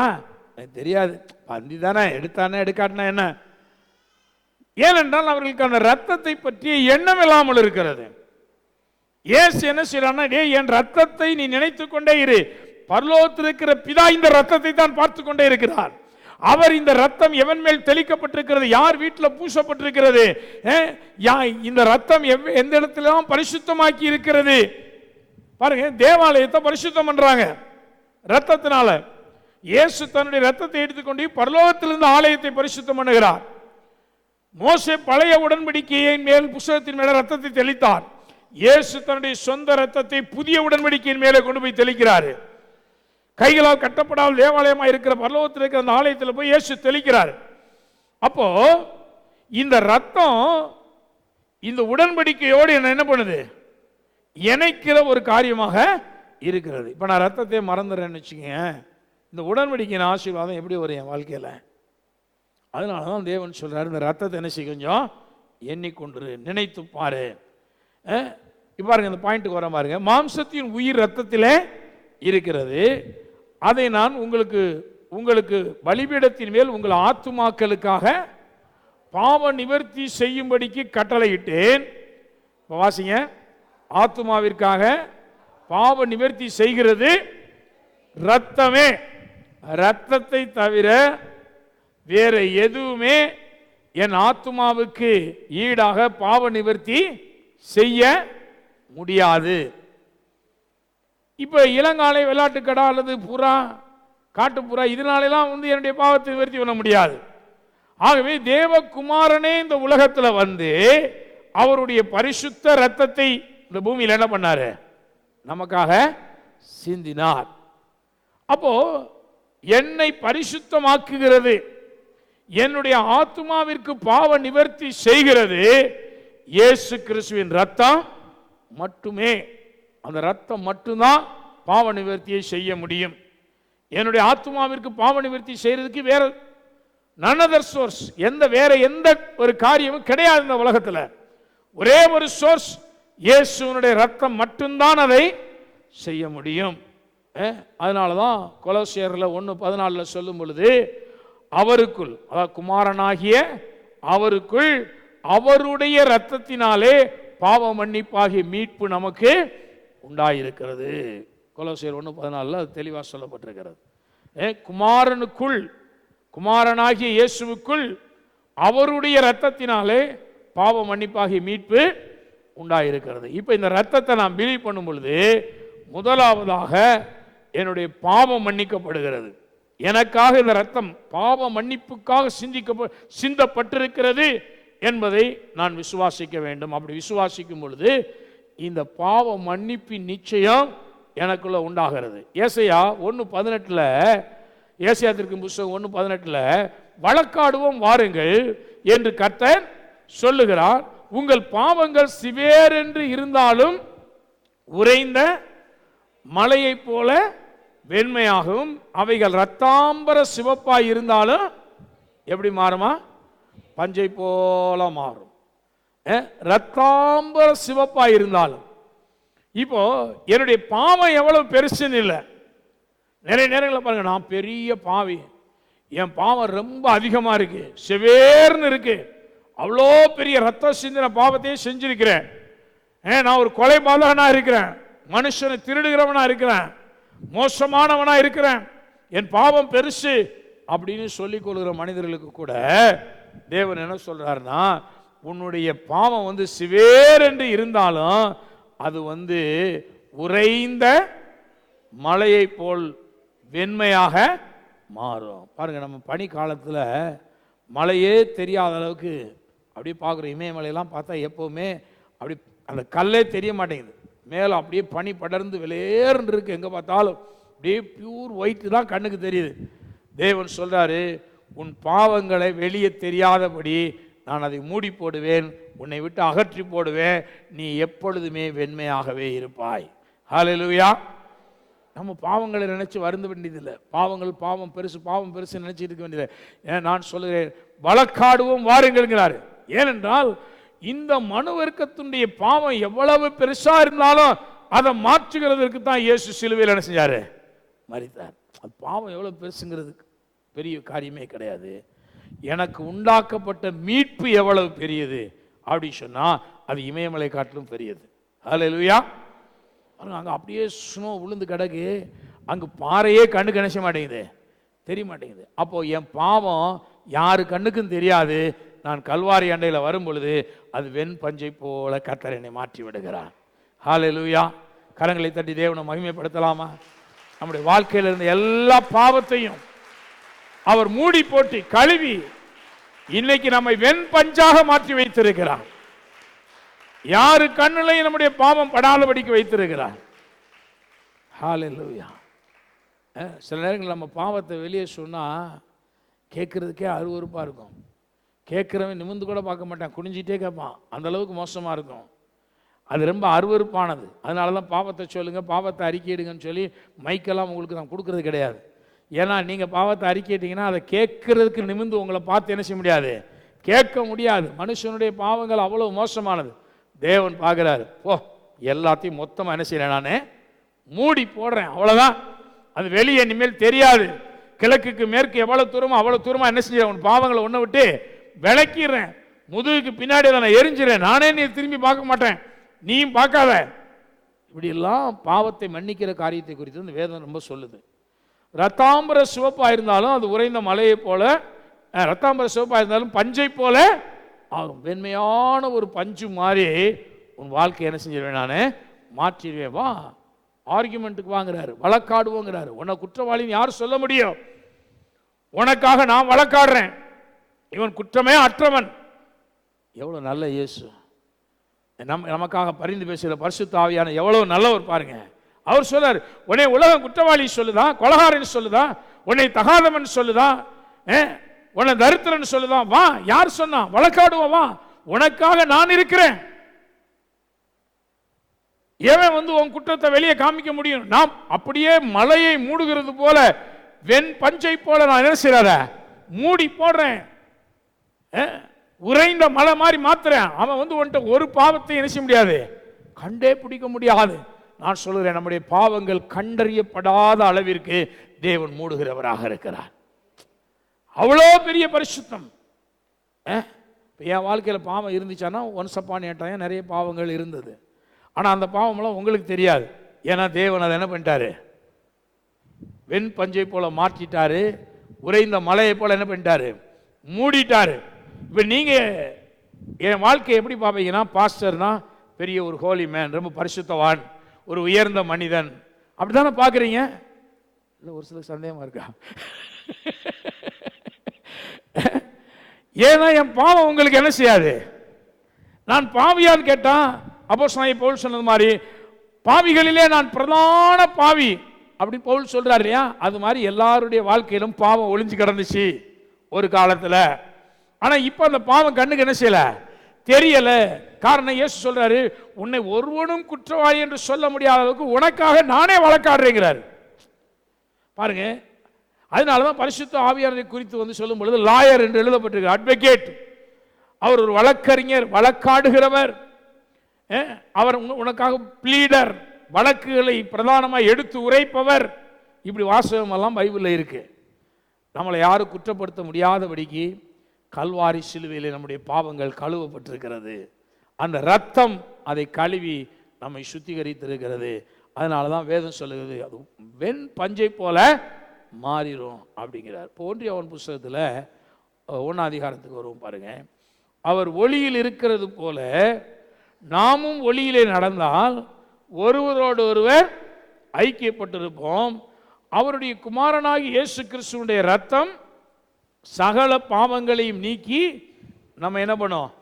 தெரியாது, பந்தி தானே, எடுத்தானே எடுக்காட்டினா என்ன? ஏனென்றால் அவர்களுக்கு அந்த ரத்தத்தை பற்றிய எண்ணம் இல்லாமல் இருக்கிறது. இயேசு என்ன செய்யறான்னா, என் ரத்தத்தை நீ நினைத்து கொண்டே இரு, பரலோகத்தில் இருக்கிற பிதா இந்த ரத்தத்தை தான் பார்த்து கொண்டே இருக்கிறார். அவர் இந்த ரத்தம் எவன் மேல் தெளிக்கப்பட்டிருக்கிறது, யார் வீட்டில் பூசப்பட்டிருக்கிறது, இந்த ரத்தம் எந்த இடத்திலாம் பரிசுத்தமாக்கி இருக்கிறது. பாருங்க, தேவாலயத்தை பரிசுத்தம் பண்றாங்க ரத்தத்தினால. இயேசு தன்னுடைய ரத்தத்தை எடுத்துக்கொண்டு பரலோகத்திலிருந்து ஆலயத்தை பரிசுத்தம் பண்ணுகிறார். மோசே பழைய உடன்படிக்கையின் மேல் புத்தகத்தின் மேல ரத்தத்தை தெளித்தார். இயேசு தன்னுடைய சொந்த ரத்தத்தை புதிய உடன்படிக்கையின் மேலே கொண்டு போய் தெளிக்கிறார். கைகளால் கட்டப்படாமல் தேவாலயமாக இருக்கிற பரலோகத்தில் இருக்கிற அந்த ஆலயத்தில் போய் இயேசு தெளிக்கிறார். அப்போ இந்த ரத்தம் இந்த உடன்படிக்கையோடு என்ன பண்ணுது, இணைக்கிற ஒரு காரியமாக இருக்கிறது. இப்போ நான் ரத்தத்தை மறந்துடுறேன்னு வச்சுக்கோங்க, இந்த உடன்படிக்கையின் ஆசீர்வாதம் எப்படி வரும் என் வாழ்க்கையில்? அதனால தான் தேவன் சொல்றாரு, இந்த ரத்தத்தை என்ன செய்ய கொஞ்சம் எண்ணிக்கொண்டு நினைத்து பாரு. இப்போ பாருங்க, இந்த பாயிண்ட்டுக்கு வர பாருங்க. மாம்சத்தின் உயிர் ரத்தத்திலே இருக்கிறது, அதை நான் உங்களுக்கு பலிபீடத்தின் மேல் உங்கள் ஆத்துமாக்களுக்காக பாவ நிவர்த்தி செய்யும்படிக்கு கட்டளையிட்டேன். வாசிங்க, ஆத்துமாவிற்காக பாவ நிவர்த்தி செய்கிறது ரத்தமே, ரத்தத்தை தவிர வேற எதுவுமே என் ஆத்துமாவுக்கு ஈடாக பாவ நிவர்த்தி செய்ய முடியாது. இப்ப இளங்காலை, வெள்ளாட்டுக்கடா அல்லது புறா, காட்டுப்புறா, இதனாலெல்லாம் வந்து என்னுடைய பாவத்தை நிவர்த்தி பண்ண முடியாது. ஆகவே தேவகுமாரனே இந்த உலகத்தில் வந்து அவருடைய பரிசுத்த ரத்தத்தை இந்த பூமியில் என்ன பண்ணாரு, நமக்காக சிந்தினார். அப்போ என்னை பரிசுத்தமாக்குகிறது, என்னுடைய ஆத்துமாவிற்கு பாவ நிவர்த்தி செய்கிறது இயேசு கிறிஸ்துவின் ரத்தம் மட்டுமே. அந்த ரத்தம் மட்டும்தான் பாவ நிவர்த்தியை செய்ய முடியும். என்னுடைய ஆத்துமாவிற்கு பாவ நிவர்த்தி செய்யறதுக்கு வேற none other source, வேற எந்த ஒரு காரியமும் கிடையாது இந்த உலகத்தில். ஒரே ஒரு சோர்ஸ், இயேசுவினுடைய ரத்தம் மட்டும்தான் அதை செய்ய முடியும். அதனாலதான் கொலோசியர்ல 1:14 சொல்லும் பொழுது, அவருக்குள், அதாவது குமாரனாகிய அவருக்குள் அவருடைய ரத்தத்தினாலே பாவ மன்னிப்பாகிய மீட்பு நமக்கு உண்டாயிருக்கிறது. கொலோசியர் 1:14 அது தெளிவாக சொல்லப்பட்டிருக்கிறது. குமாரனுக்குள், குமாரனாகிய இயேசுவுக்குள் அவருடைய ரத்தத்தினாலே பாவ மன்னிப்பாகிய மீட்பு உண்டாயிருக்கிறது. இப்போ இந்த ரத்தத்தை நான் பிலீவ் பண்ணும் பொழுது முதலாவதாக என்னுடைய பாவம் மன்னிக்கப்படுகிறது. எனக்காக இந்த ரத்தம் பாவ மன்னிப்புக்காக சிந்தப்பட்டிருக்கிறது என்பதை நான் விசுவாசிக்க வேண்டும். அப்படி விசுவாசிக்கும் பொழுது இந்த பாவ மன்னிப்பின் நிச்சயம் எனக்குள்ள உண்டாகிறது. ஏசாயா 1:18 ஏசாயாவின் புத்தகம் 1:18 வழக்காடுவோம் வாருங்கள் என்று கர்த்தர் சொல்லுகிறார். உங்கள் பாவங்கள் சிவேரென்று இருந்தாலும் உறைந்த மலையைப் போல வெண்மையாகவும் அவைகள் இரத்தாம்பர சிவப்பாய் இருந்தாலும் எப்படி மாறுமா? பஞ்சை போல மாறும். இரத்தாம்பர சிவப்பாய் இருந்தாலும். இப்போ என்னுடைய பாவம் எவ்வளவு பெருசுன்னு இல்லை. நிறைய நேரங்களில் பாருங்க, நான் பெரிய பாவி, என் பாவம் ரொம்ப அதிகமாக இருக்கு, செவேர்னு இருக்கு, அவ்வளோ பெரிய ரத்தம் சிந்தின பாவத்தையும் செஞ்சிருக்கிறேன், நான் ஒரு கொலை பாதகனா இருக்கிறேன், மனுஷனை திருடுகிறவனா இருக்கிறேன், மோசமானவனா இருக்கிறேன், என் பாவம் பெருசு அப்படின்னு சொல்லிக் கொள்கிற மனிதர்களுக்கு கூட தேவன் என்ன சொல்றாருன்னா, உன்னுடைய பாவம் சிவேர் என்று இருந்தாலும் அது உறைந்த மலையை போல் வெண்மையாக மாறும். பாருங்க, நம்ம பனி காலத்தில் மழையே தெரியாத அளவுக்கு அப்படியே பார்க்குறோம். இமயமலையெல்லாம் பார்த்தா எப்போவுமே அப்படி அந்த கல்லே தெரிய மாட்டேங்குது, மேலே அப்படியே பனி படர்ந்து வெளியேறுன்னு இருக்கு, எங்கே பார்த்தாலும் அப்படியே பியூர் ஒயிட்டு தான் கண்ணுக்கு தெரியுது. தேவன் சொல்றாரு, உன் பாவங்களை வெளியே தெரியாதபடி நான் அதை மூடி போடுவேன், உன்னை விட்டு அகற்றி போடுவேன், நீ எப்பொழுதுமே வெண்மையாகவே இருப்பாய். ஹல்லேலூயா. நம்ம பாவங்களை நினைச்சு வருந்த வேண்டியதில்லை. பாவம் பெருசு நினைச்சிட்டு இருக்க வேண்டியதில்லை. ஏன் நான் சொல்லுகிறேன், வழக்காடுவோம் வாருங்கிறாரு. ஏனென்றால் இந்த மனுவர்க்கத்தினுடைய பாவம் எவ்வளவு பெருசா இருந்தாலும் அதை மாற்றுகிறதற்கு தான் இயேசு சிலுவையில் என்ன செஞ்சாரு? மரித்தார். அது பாவம் எவ்வளவு பெருசுங்கிறது பெரிய காரியமே கிடையாது. எனக்கு உண்டாக்கப்பட்ட மீட்பு எவ்வளவு பெரியது அப்படி சொன்னா அது இமயமலை காட்டிலும் பெரியது. ஹல்லேலூயா. அங்கே அப்படியே ஸ்னோ விழுந்து கிடக்கு, அங்கே பாறையே கண்ணுக்கு நினைச்ச மாட்டேங்குது, தெரிய மாட்டேங்குது. அப்போ என் பாவம் யாரு கண்ணுக்கும் தெரியாது. நான் கல்வாரி அண்டையில் வரும் பொழுது அது வெண் பஞ்சை போல கர்த்தர் என்னை மாற்றி விடுகிறார். ஹல்லேலூயா. கரங்களை தட்டி தேவனை மகிமைப்படுத்தலாமா? நம்முடைய வாழ்க்கையில் இருந்த எல்லா பாவத்தையும் அவர் மூடி போட்டு கழுவி இன்னைக்கு நம்மை வெண் பஞ்சாக மாற்றி வைத்திருக்கிறார். யாரு கண்ணிலையும் நம்முடைய பாவம் படாதபடிக்கு வைத்திருக்கிறார். ஹல்லேலூயா. சில நேரங்கள் நம்ம பாவத்தை வெளியே சொன்னா கேட்கறதுக்கே அருவருப்பா இருக்கும். கேட்கிறவன் நிமிந்து கூட பார்க்க மாட்டான், குனிஞ்சிட்டே கேட்பான், அந்த அளவுக்கு மோசமா இருக்கும். அது ரொம்ப அருவருப்பானது. அதனால தான் பாவத்தை சொல்லுங்க, பாவத்தை அறிக்கையிடுங்கன்னு சொல்லி மைக்கெல்லாம் உங்களுக்கு நான் கொடுக்கறது கிடையாது. ஏன்னா நீங்கள் பாவத்தை அறிக்கையிட்டீங்கன்னா அதை கேட்கறதுக்கு நிமிந்து உங்களை பார்த்து என்ன செய்ய முடியாது, கேட்க முடியாது. மனுஷனுடைய பாவங்கள் அவ்வளவு மோசமானது. தேவன் பார்க்குறாரு, ஓ எல்லாத்தையும் மொத்தமாக என்ன செய்யறேன், நான் மூடி போடுறேன், அவ்வளோதான். அது வெளியே இனிமேல் தெரியாது. கிழக்குக்கு மேற்கு எவ்வளோ தூரமோ அவ்வளோ தூரமாக என்ன செஞ்சேன், உன் பாவங்களை ஒன்றை விட்டு விளக்கிறேன், முதுகுக்கு பின்னாடி நான் எரிஞ்சிடறேன், நானே நீ திரும்பி பார்க்க மாட்டேன், நீயும் பார்க்காத. இப்படியெல்லாம் பாவத்தை மன்னிக்கிற காரியத்தை குறித்து இந்த வேதம் ரொம்ப சொல்லுது. ரத்தாம்பர சிவப்பாக இருந்தாலும் அது உறைந்த மலையை போல, ரத்தாம்பர சிவப்பாக இருந்தாலும் பஞ்சை போல ஆகும். வெண்மையான ஒரு பஞ்சு மாதிரி உன் வாழ்க்கை என்ன செஞ்சிருவேன், நான் மாற்றிடுவேன். வா ஆர்குமெண்ட்டுக்கு வாங்குறாரு, வழக்காடுவோங்கிறாரு. உன்னை குற்றவாளின்னு யார் சொல்ல முடியும்? உனக்காக நான் வழக்காடுறேன், இவன் குற்றமே அற்றவன். எவ்வளோ நல்ல இயேசு நமக்காக பரிந்து பேசுகிற பரிசுத்த ஆவியான எவ்வளவு நல்லவர் பாருங்க. அவர் சொல்றார், உன்னை உலகம் குற்றவாளி சொல்லுதான், கொலகாரன் சொல்லுதான், உன்னை தகாதவன் சொல்லுதான், உன்னை தரித்திரன் சொல்லுதான். வா, யார் சொன்னா? வழக்காடுவோம், வா, உனக்காக நான் இருக்கிறேன். ஏன் உன் குற்றத்தை வெளியே காமிக்க முடியும்? நாம் அப்படியே மலையை மூடுகிறது போல வெண் பஞ்சை போல நான் என்ன செய்யற, மூடி போடுறேன், உறைந்த மலை மாதிரி மாத்துறேன். அவன் உன்கிட்ட ஒரு பாவத்தை என்ன செய்ய முடியாது, கண்டே பிடிக்க முடியாது. நான் சொல்லுகிறேன், நம்முடைய பாவங்கள் கண்டறியப்படாத அளவிற்கு தேவன் மூடுகிறவராக இருக்கிறார். அவ்வளோ பெரிய பரிசுத்தம். என் வாழ்க்கையில் பாவம் இருந்துச்சானா ஒன்ஸ் அப்பான் ஏ டைம் நிறைய பாவங்கள் இருந்தது. ஆனால் அந்த பாவமெல்லாம் உங்களுக்கு தெரியாது. ஏன்னா தேவன் அதை என்ன பண்ணிட்டாரு, வெண் பஞ்சை போல மாற்றிட்டாரு, உறைந்த மலையை போல என்ன பண்ணிட்டாரு, மூடிட்டாரு. இப்போ நீங்கள் என் வாழ்க்கையை எப்படி பார்ப்பீங்கன்னா, பாஸ்டர்னா பெரிய ஒரு ஹோலி மேன், ரொம்ப பரிசுத்தவான், ஒரு உயர்ந்த மனிதன், அப்படித்தானே பார்க்குறீங்க? இல்லை, ஒரு சில சந்தேகமாக இருக்கா? ஏன்னா என் பாவம் உங்களுக்கு என்ன செய்யாது. நான் பாவியான்னு கேட்டான் அப்போஸ்தலனாகிய பவுல் சொன்னது மாதிரி, பாவிகளிலே நான் பிரதான பாவி அப்படி பவுல் சொல்றாரு இல்லையா? அது மாதிரி எல்லாருடைய வாழ்க்கையிலும் பாவம் ஒளிஞ்சு கிடந்துச்சு ஒரு காலத்துல. ஆனா இப்ப அந்த பாவம் கண்ணுக்கு என்ன செய்யல, தெரியல. காரணம் இயேசு சொல்றாரு, உன்னை ஒருவனும் குற்றவாளி என்று சொல்ல முடியாத அளவுக்கு உனக்காக நானே வழக்காடுறேங்கிறார். பாருங்க, அதனாலதான் பரிசுத்த ஆவியானவரை குறித்து வந்து சொல்லும் பொழுது லாயர் என்று எழுதப்பட்டிருக்கு, அட்வொகேட். அவர் ஒரு வழக்கறிஞர், வழக்காடுகிறவர். அவர் உனக்காக ப்ளீடர், வழக்குகளை பிரதானமாக எடுத்து உரைப்பவர். இப்படி வாசகம் எல்லாம் பைபிளில் இருக்கு. நம்மளை யாரும் குற்றப்படுத்த முடியாதபடிக்கு கல்வாரி சிலுவையில் நம்முடைய பாவங்கள் கழுவப்பட்டிருக்கிறது. அந்த ரத்தம் அதை கழுவி நம்மை சுத்திகரித்திருக்கிறது. அதனால தான் வேதம் சொல்லுகிறது, அது வெண் பஞ்சை போல மாறிடும் அப்படிங்கிறார். இப்போ ஒன்றியவன் புஸ்தகத்தில் 1 அதிகாரத்துக்கு வருவோம் பாருங்க. அவர் ஒளியில் இருக்கிறது போல நாமும் ஒளியிலே நடந்தால் ஒருவரோடு ஒருவர் ஐக்கியப்பட்டிருப்போம். அவருடைய குமாரனாகி இயேசு கிறிஸ்துவினுடைய ரத்தம் சகல பாவங்களையும் நீக்கி நம்ம என்ன பண்ணோம்,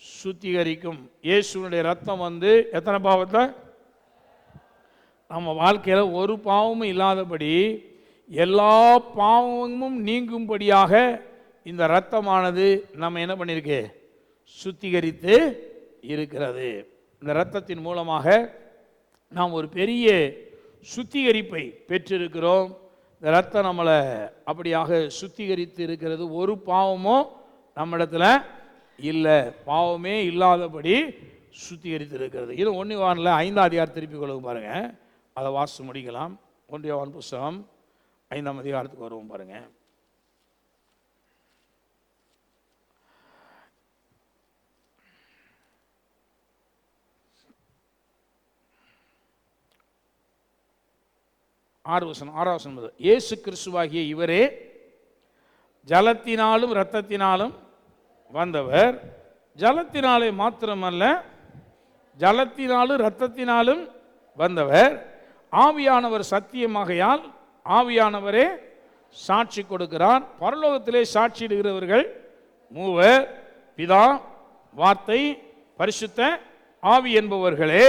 சுத்திகரிக்கும். இயேசுனுடைய ரத்தம் வந்து எத்தனை பாவத்தை, நம்ம வாழ்க்கையில் ஒரு பாவமும் இல்லாதபடி எல்லா பாவமும் நீங்கும்படியாக இந்த இரத்தமானது நம்ம என்ன பண்ணிருக்கு, சுத்திகரித்து இருக்கிறது. இந்த இரத்தத்தின் மூலமாக நாம் ஒரு பெரிய சுத்திகரிப்பை பெற்றிருக்கிறோம். இந்த இரத்தம் நம்மளை அப்படியாக சுத்திகரித்து இருக்கிறது. ஒரு பாவமும் நம்மிடத்தில் இல்லை, பாவமே இல்லாதபடி சுத்திகரித்து இருக்கிறது. இது 1 யோவானில் 5ஆம் அதிகாரம் திருப்பி கொள்ளுங்க பாருங்க, அதை வாசித்து முடிக்கலாம். 1 யோவான் புஸ்தகம் 5ஆம் அதிகாரத்துக்கு வருவோம் பாருங்க. ஆறாவது வசனம், இயேசு கிறிஸ்துவாகிய இவரே ஜலத்தினாலும் இரத்தத்தினாலும் வந்தவர். ஜலத்தினாலே மாத்திரமல்ல, ஜலத்தினாலும் இரத்தத்தினாலும் வந்தவர். ஆவியானவர் சத்தியமாகையால் ஆவியானவரே சாட்சி கொடுக்கிறார். பரலோகத்திலே சாட்சியிடுகிறவர்கள் 3, பிதா, வார்த்தை, பரிசுத்த ஆவி என்பவர்களே.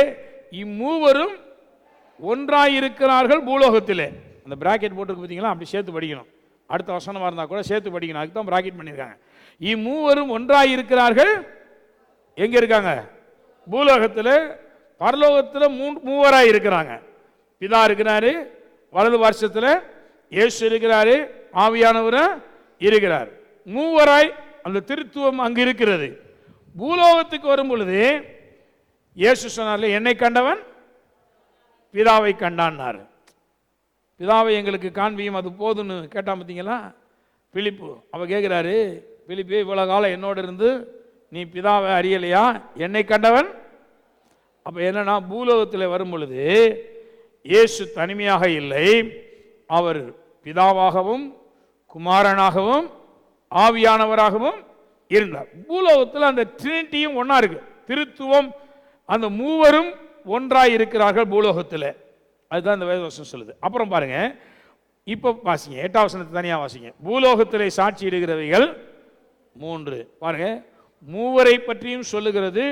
இம்மூவரும் ஒன்றாயிருக்கிறார்கள் பூலோகத்திலே. அந்த பிராக்கெட் போட்டுருக்கு பார்த்தீங்களா, அப்படி சேர்த்து படிக்கணும். அடுத்த வசனமாக இருந்தால் கூட சேர்த்து படிக்கணும், அதுக்கு தான் பிராக்கெட் பண்ணியிருக்காங்க. இம்மூவரும் ஒன்றாயிருக்கிறார்கள். எங்கே இருக்காங்க? பூலோகத்தில். பரலோகத்தில் மூவராக இருக்கிறாங்க. பிதா இருக்கிறாரு, வலது வருஷத்தில் இயேசு இருக்கிறாரு, ஆவியானவரும் இருக்கிறார். மூவராய் அந்த திருத்துவம் அங்கு இருக்கிறது. பூலோகத்துக்கு வரும் பொழுது இயேசு சொன்னார்ல, என்னை கண்டவன் பிதாவை கண்டான்னார். பிதாவை எங்களுக்கு காண்பியும், அது போதுன்னு கேட்டான் பார்த்தீங்களா பிலிப்பு. அவ கேட்குறாரு, பிலிப்பே இவ்வளோ காலம் என்னோடு இருந்து நீ பிதாவை அறியலையா, என்னை கண்டவன். அப்போ என்னன்னா, பூலோகத்தில் வரும் பொழுது இயேசு தனிமையாக இல்லை, அவர் பிதாவாகவும் குமாரனாகவும் ஆவியானவராகவும் இருந்தார். பூலோகத்தில் அந்த ட்ரினிட்டியும் ஒன்றா இருக்கு, திருத்துவம். அந்த மூவரும் ஒன்றாய் இருக்கிறார்கள் பூலோகத்தில். அதுதான் இந்த வேதவசனம் சொல்லுது. அப்புறம் பாருங்க, இப்போ வாசிங்க 8ஆம் வசனத்தை தனியாக வாசிங்க. பூலோகத்திலே சாட்சி இடுகிறவைகள் 3. பாருங்க, மூவரை பற்றியும் சொல்லுகிறது,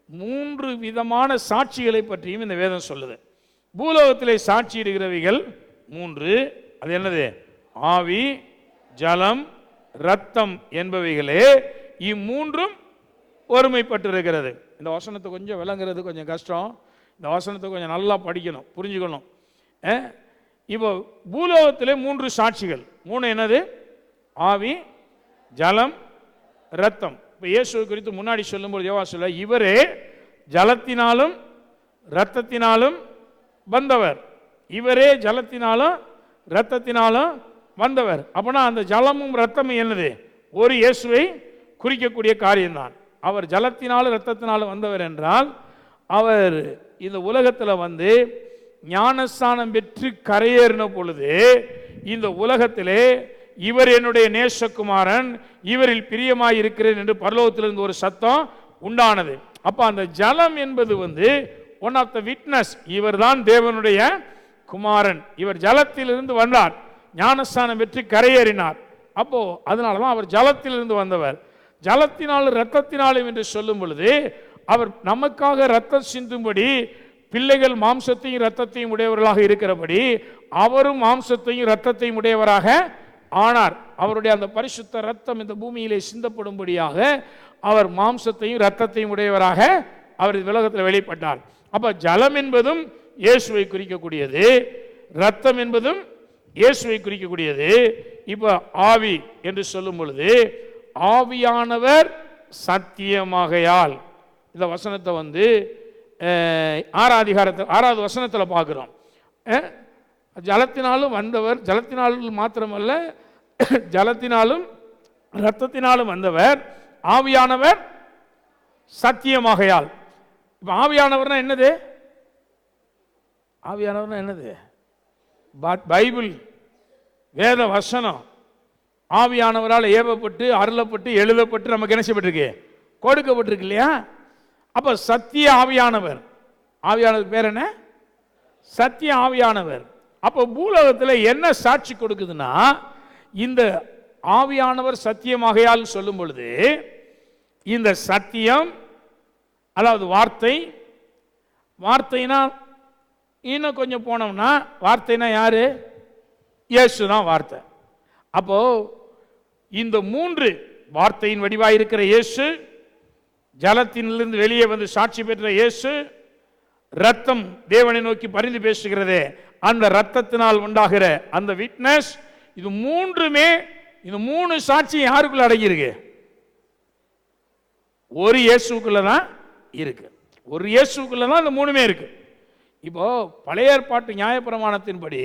3 விதமான சாட்சிகளை பற்றியும் இந்த வேதம் சொல்லுது. பூலோகத்திலே சாட்சி இடுகிறவைகள் 3. அது என்னது? ஆவி, ஜலம், இரத்தம் என்பவைகளே. இம்மூன்றும் ஒருமைப்பட்டிருக்கிறது. இந்த வசனத்தை கொஞ்சம் விளங்குறது கொஞ்சம் கஷ்டம். இந்த வசனத்தை கொஞ்சம் நல்லா படிக்கணும், புரிஞ்சுக்கணும். இப்போ பூலோகத்திலே 3 சாட்சிகள். 3 என்னது? ஆவி, ஜலம், இரத்தம். இப்போ இயேசு குறித்து முன்னாடி சொல்லும்போது யோவா சொல்ல, இவரே ஜலத்தினாலும் இரத்தத்தினாலும் வந்தவர். இவரே ஜலத்தினாலும் இரத்தத்தினாலும் வந்தவர். அப்போனா அந்த ஜலமும் இரத்தமும் என்னது? ஒரு இயேசுவை குறிக்கக்கூடிய காரியம்தான். அவர் ஜலத்தினாலும் இரத்தத்தினாலும் வந்தவர் என்றால், அவர் இந்த உலகத்தில் வந்து ஞானஸ்தானம் பெற்று கரையேறின பொழுது இந்த உலகத்திலே இவர் என்னுடைய நேசகுமாரன், இவரில் பிரியமாய் இருக்கிறேன் என்று பரலோகத்திலிருந்து ஒரு சத்தம் உண்டானது. அப்ப அந்த ஜலம் என்பது ஒன் ஆஃப் த விட்னஸ். இவர் தான் தேவனுடைய குமாரன், இவர் ஜலத்திலிருந்து வந்தார், ஞானஸ்நானம் பெற்று கரையேறினார். அப்போ அதனாலதான் அவர் ஜலத்திலிருந்து வந்தவர். ஜலத்தினாலும் இரத்தத்தினாலும் என்று சொல்லும் பொழுது அவர் நமக்காக இரத்தம் சிந்தும்படி, பிள்ளைகள் மாம்சத்தையும் இரத்தத்தையும் உடையவர்களாக இருக்கிறபடி அவரும் மாம்சத்தையும் இரத்தத்தையும் உடையவராக ஆனார். அவருடைய அந்த பரிசுத்த இரத்தம் இந்த பூமியிலே சிந்தப்படும்படியாக அவர் மாம்சத்தையும் இரத்தத்தையும் உடையவராக அவர் உலகத்தில் வெளிப்பட்டார். அப்ப ஜலம் என்பதும் இயேசுவை குறிக்கக்கூடியது, இரத்தம் என்பதும் இயேசுவை குறிக்கக்கூடியது. இப்ப ஆவி என்று சொல்லும் பொழுது ஆவியானவர் சத்தியமாகையால், இந்த வசனத்தை 6வது வசனத்தில் பார்க்கிறோம். ஜலத்தினாலும் வந்தவர், ஜலத்தினாலும் மாத்திரமல்ல ஜலத்தினாலும் இரத்தத்தினாலும் வந்தவர், ஆவியானவர் சத்தியமாகையால். இப்ப ஆவியானவர்னா என்னது? ஆவியானவர்னா என்னது? பைபிள், வேத வசனம் ஆவியானவரால் ஏவப்பட்டு அருளப்பட்டு எழுதப்பட்டு நமக்கு என்ன செய்யப்பட்டிருக்கு? கொடுக்கப்பட்டிருக்கு இல்லையா? அப்ப சத்திய ஆவியானவர், ஆவியானவர் பேர் என்ன? சத்திய ஆவியானவர். அப்ப பூலோகத்தில் என்ன சாட்சி கொடுக்குதுன்னா, இந்த ஆவியானவர் சத்தியமாகையால் சொல்லும் பொழுது இந்த சத்தியம், அதாவது வார்த்தை, வார்த்தைனா இன்னும் கொஞ்சம் போனோம்னா வார்த்தைனா யாரு? இயேசு தான் வார்த்தை. அப்போ இந்த 3 வார்த்தையின் வடிவாயிருக்கிற இயேசு, ஜலத்திலிருந்து வெளியே வந்து சாட்சி பெற்ற இயேசு, ரத்தம் தேவனை நோக்கி பரிந்து பேசுகிறதே அந்த ரத்தத்தினால் உண்டாகிற அந்த விட்னஸ், இது 3மே, இந்த 3 சாட்சி யாருக்குள்ள அடங்கியிருக்கு? ஒரு இயேசுக்குள்ள தான் இருக்கு. ஒரு இயேசுக்குள்ள தான் இந்த 3மே இருக்கு. இப்போ பழைய ஏற்பாட்டு நியாயப்பிரமாணத்தின்படி